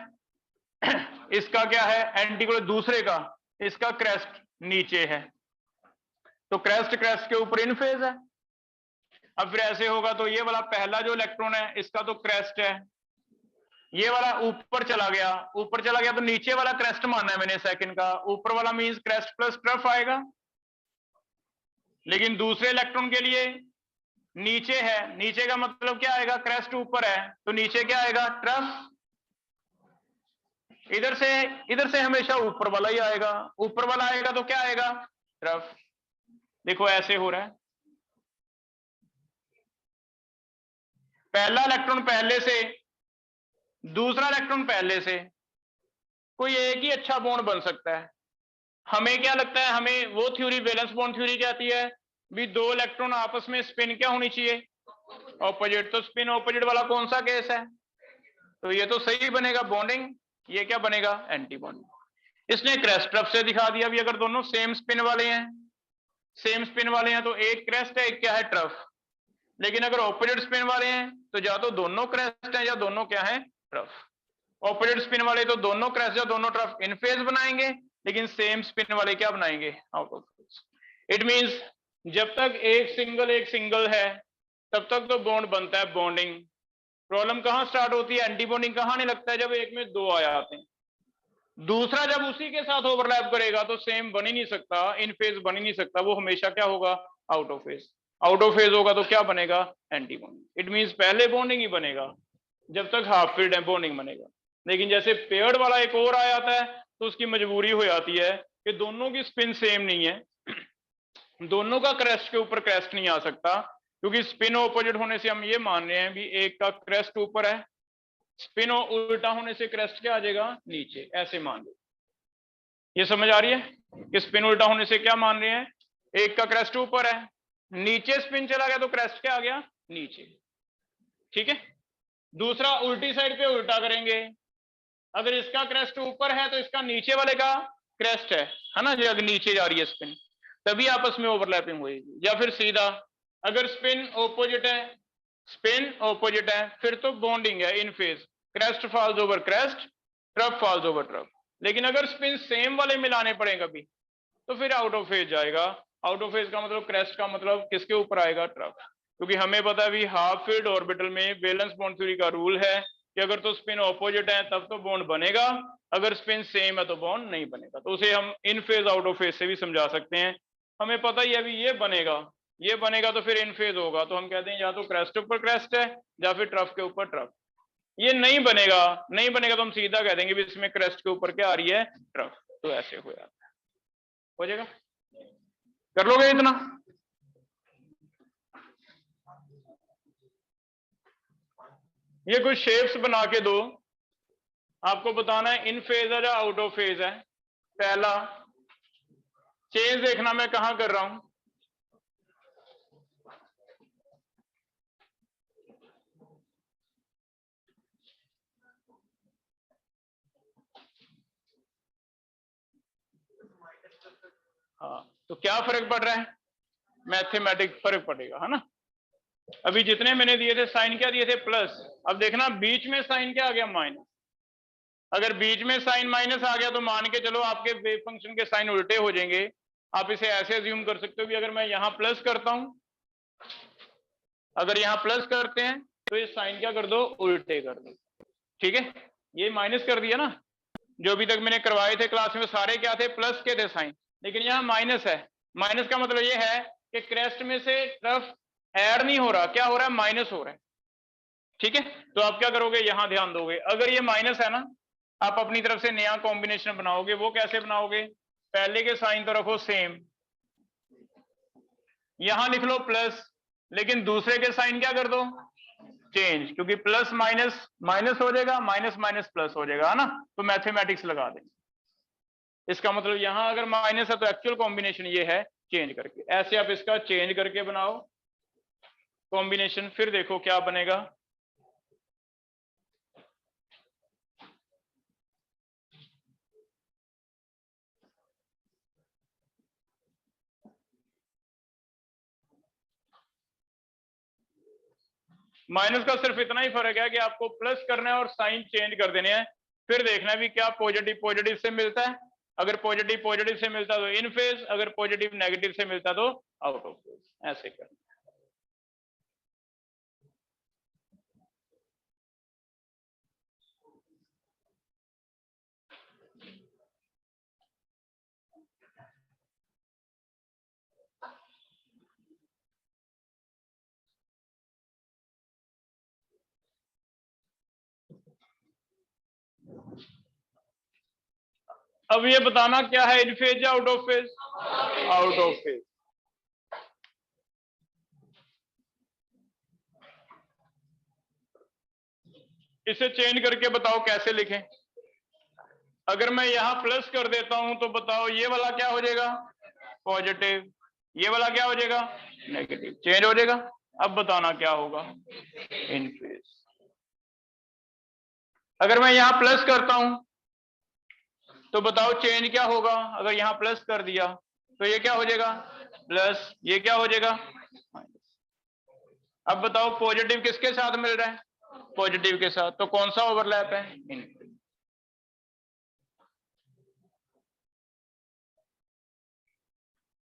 इसका क्या है एंटी क्लॉक दूसरे का, इसका क्रेस्ट नीचे है, तो क्रेस्ट क्रेस्ट के ऊपर इन फेज है। अब फिर ऐसे होगा तो ये वाला पहला जो इलेक्ट्रॉन है इसका तो क्रेस्ट है, ये वाला ऊपर चला गया, ऊपर चला गया तो नीचे वाला क्रेस्ट मानना है मैंने सेकंड का, ऊपर वाला मींस क्रेस्ट प्लस ट्रफ आएगा। लेकिन दूसरे इलेक्ट्रॉन के लिए नीचे है, नीचे का मतलब क्या आएगा, क्रेस्ट ऊपर है तो नीचे क्या आएगा, ट्रफ। इधर से हमेशा ऊपर वाला ही आएगा, ऊपर वाला आएगा तो क्या आएगा, ट्रफ। देखो ऐसे हो रहा है, पहला इलेक्ट्रॉन पहले से, दूसरा इलेक्ट्रॉन पहले से, कोई एक ही अच्छा बॉन्ड बन सकता है। हमें क्या लगता है, हमें वो थ्योरी वैलेंस बॉन्ड थ्योरी कहती है भी दो इलेक्ट्रॉन आपस में स्पिन क्या होनी चाहिए, ऑपोजिट। तो स्पिन ऑपोजिट वाला कौन सा केस है, तो ये तो सही बनेगा बॉन्डिंग, ये क्या बनेगा, एंटी बॉन्डिंग। इसने क्रेस्ट ट्रफ से दिखा दिया भी अगर दोनों सेम स्पिन वाले हैं, सेम स्पिन वाले हैं तो एक क्रेस्ट है एक क्या है, ट्रफ। लेकिन अगर ऑपोजिट स्पिन वाले हैं तो या तो दोनों क्रेस्ट हैं या दोनों क्या है, ट्रफ। ऑपोजिट स्पिन वाले तो दोनों क्रेस्ट या दोनों ट्रफ इन फेज बनाएंगे, लेकिन सेम स्पिन वाले क्या बनाएंगे, out of phase. It means जब तक एक सिंगल है तब तक तो बॉन्ड बनता है, बॉन्डिंग। प्रॉब्लम कहां स्टार्ट होती है, एंटी बॉन्डिंग कहां नहीं लगता है, जब एक में दो आ जाते हैं। दूसरा जब उसी के साथ ओवरलैप करेगा तो सेम बन ही नहीं सकता, इन फेज बन ही नहीं सकता, वो हमेशा क्या होगा, out of phase. Out of phase होगा तो क्या बनेगा, एंटी बॉन्डिंग। इट मींस पहले बॉन्डिंग ही बनेगा जब तक हाफ फील्ड है, बॉन्डिंग बनेगा। लेकिन जैसे पेयर्ड वाला एक और आ जाता है तो उसकी मजबूरी हो जाती है कि दोनों की स्पिन सेम नहीं है, दोनों का क्रेस्ट के ऊपर क्रेस्ट नहीं आ सकता, क्योंकि स्पिन ऑपोजिट होने से हम ये मान रहे हैं भी एक का क्रेस्ट ऊपर है, स्पिन उल्टा होने से क्रेस्ट क्या आ जाएगा, नीचे, ऐसे मान लो। ये समझ आ रही है कि स्पिन उल्टा होने से क्या मान रहे हैं, एक का क्रेस्ट ऊपर है, नीचे स्पिन चला गया तो क्रेस्ट क्या आ गया, नीचे। ठीक है, दूसरा उल्टी साइड पे उल्टा करेंगे, अगर इसका क्रेस्ट ऊपर है तो इसका नीचे वाले का क्रेस्ट है ना, जो अगर नीचे जा रही है स्पिन, तभी आपस में ओवरलैपिंग होगी। या फिर सीधा अगर स्पिन ऑपोजिट है, स्पिन ऑपोजिट है, फिर तो बॉन्डिंग है in phase, crest falls over crest, trough falls over trough. लेकिन अगर स्पिन सेम वाले मिलाने पड़े कभी तो फिर आउट ऑफ फेज जाएगा। आउट ऑफ फेज का मतलब क्रेस्ट का मतलब किसके ऊपर आएगा, ट्रफ। क्योंकि हमें पता है भी हाफ फील्ड ऑर्बिटल में वैलेंस बॉन्ड थ्योरी का रूल है कि अगर तो स्पिन ऑपोजिट है तब तो बॉन्ड बनेगा, अगर स्पिन सेम है तो बॉन्ड नहीं बनेगा। तो उसे हम इन फेज आउट ऑफ फेज से भी समझा सकते हैं। हमें पता ही है अभी ये बनेगा तो फिर इन फेज होगा, तो हम कहते हैं या तो क्रेस्ट ऊपर क्रेस्ट है या फिर ट्रफ के ऊपर ट्रफ। ये नहीं बनेगा तो हम सीधा कह देंगे भी इसमें क्रेस्ट के ऊपर क्या आ रही है, ट्रफ। तो ऐसे हो जाता है, हो जाएगा, कर लोगे इतना। ये कुछ शेप्स बना के दो, आपको बताना है इन फेज है या आउट ऑफ फेज है। पहला चेंज देखना मैं कहां कर रहा हूं, हाँ, तो क्या फर्क पड़ रहा है, मैथमेटिक फर्क पड़ेगा, है ना। अभी जितने मैंने दिए थे साइन क्या दिए थे, प्लस। अब देखना बीच में साइन क्या आ गया, माइनस। अगर बीच में साइन माइनस आ गया तो मान के चलो आपके वेव फंक्शन के साइन उल्टे हो जाएंगे। आप इसे ऐसे अज्यूम कर सकते हो कि अगर मैं यहां प्लस करता हूं, अगर यहां प्लस करते हैं तो ये साइन क्या कर दो, उल्टे कर दो। ठीक है, ये माइनस कर दिया ना, जो अभी तक मैंने करवाए थे क्लास में सारे क्या थे, प्लस के थे साइन, लेकिन यहाँ माइनस है। माइनस का मतलब ये है कि क्रेस्ट में से ट्रफ ऐड नहीं हो रहा, क्या हो रहा है, माइनस हो रहा है। ठीक है, तो आप क्या करोगे, यहां ध्यान दोगे, अगर ये माइनस है ना, आप अपनी तरफ से नया कॉम्बिनेशन बनाओगे। वो कैसे बनाओगे, पहले के साइन तो रखो सेम, यहां लिख लो प्लस, लेकिन दूसरे के साइन क्या कर दो, चेंज, क्योंकि प्लस माइनस माइनस हो जाएगा, माइनस माइनस प्लस हो जाएगा, है ना, तो मैथमेटिक्स लगा देंगे। इसका मतलब यहां अगर माइनस है तो एक्चुअल कॉम्बिनेशन ये है, चेंज करके। ऐसे आप इसका चेंज करके बनाओ कॉम्बिनेशन, फिर देखो क्या बनेगा। माइनस का सिर्फ इतना ही फर्क है कि आपको प्लस करना है और साइन चेंज कर देने हैं, फिर देखना है भी क्या पॉजिटिव पॉजिटिव से मिलता है। अगर पॉजिटिव पॉजिटिव से मिलता तो इन फेज, अगर पॉजिटिव नेगेटिव से मिलता तो आउट ऑफ फेज, ऐसे करना। अब ये बताना क्या है, इन फेज या out of phase, out of phase. इसे चेंज करके बताओ कैसे लिखें। अगर मैं यहां प्लस कर देता हूं तो बताओ ये वाला क्या हो जाएगा, पॉजिटिव, ये वाला क्या हो जाएगा, नेगेटिव, चेंज हो जाएगा। अब बताना क्या होगा, इन फेज। अगर मैं यहां प्लस करता हूं तो बताओ चेंज क्या होगा, अगर यहां प्लस कर दिया तो ये क्या हो जाएगा, प्लस, ये क्या हो जाएगा, माइनस। अब बताओ पॉजिटिव किसके साथ मिल रहा है, पॉजिटिव के साथ, तो कौन सा ओवरलैप है, इन।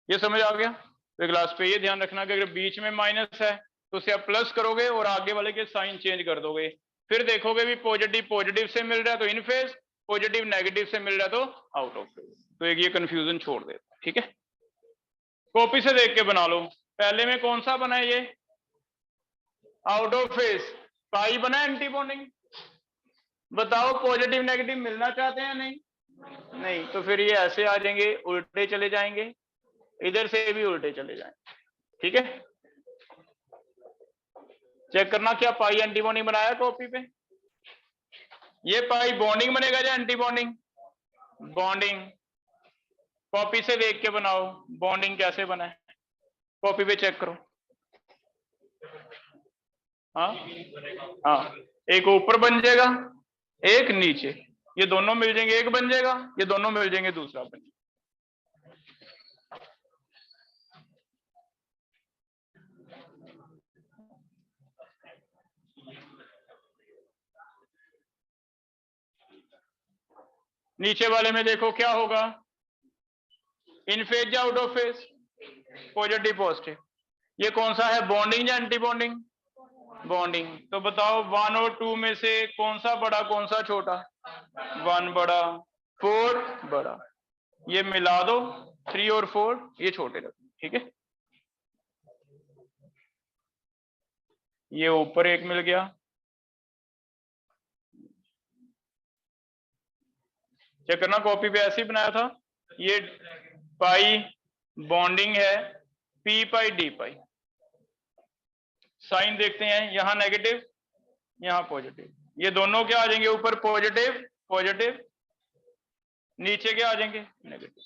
ये समझ आ गया। तो क्लास पे ये ध्यान रखना कि अगर बीच में माइनस है तो उसे आप प्लस करोगे और आगे वाले के साइन चेंज कर दोगे, फिर देखोगे भी पॉजिटिव पॉजिटिव से मिल रहा है तो इन फेज, पॉजिटिव नेगेटिव से मिल रहा है तो आउट ऑफ फेज। तो एक ये कंफ्यूजन छोड़ देता, ठीक है। कॉपी से देख के बना लो। पहले में कौन सा बना है, ये आउट ऑफ फेज, पाई बना है एंटी बॉन्डिंग। बताओ पॉजिटिव नेगेटिव मिलना चाहते हैं, नहीं, नहीं, तो फिर ये ऐसे आ जाएंगे, उल्टे चले जाएंगे, इधर से भी उल्टे चले जाएंगे, ठीक है। चेक करना क्या पाई एंटी बॉन्डिंग बनाया कॉपी पे, ये पाई बॉन्डिंग बनेगा या एंटी बॉन्डिंग, बॉन्डिंग। कॉपी से देख के बनाओ बॉन्डिंग कैसे बना है, कॉपी पे चेक करो। हाँ हाँ, एक ऊपर बन जाएगा, एक नीचे, ये दोनों मिल जाएंगे, एक बन जाएगा, ये दोनों मिल जाएंगे, दूसरा बन जाएगा। नीचे वाले में देखो क्या होगा, इन फेज या out of phase, positive positive. ये कौन सा है, बॉन्डिंग या एंटी बॉन्डिंग, बॉन्डिंग। तो बताओ 1 और 2 में से कौन सा बड़ा कौन सा छोटा, 1 बड़ा 4 बड़ा, ये मिला दो, 3 और 4 ये छोटे रखो, ठीक है। ये ऊपर एक मिल गया, चेक करना कॉपी पे ऐसे ही बनाया था। ये पाई बॉन्डिंग है, पी पाई डी पाई। साइन देखते हैं, यहां नेगेटिव यहां पॉजिटिव, ये दोनों क्या आ जाएंगे ऊपर, पॉजिटिव पॉजिटिव, नीचे क्या आ जाएंगे, नेगेटिव।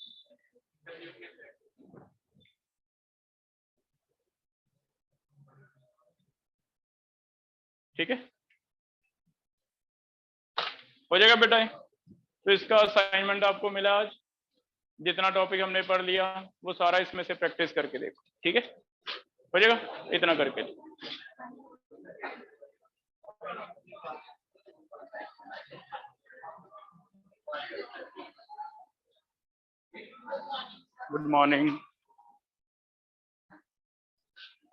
ठीक है, हो जाएगा बेटा। तो इसका असाइनमेंट आपको मिला आज, जितना टॉपिक हमने पढ़ लिया वो सारा इसमें से प्रैक्टिस करके देखो, ठीक है, हो जाएगा, इतना करके। Good morning.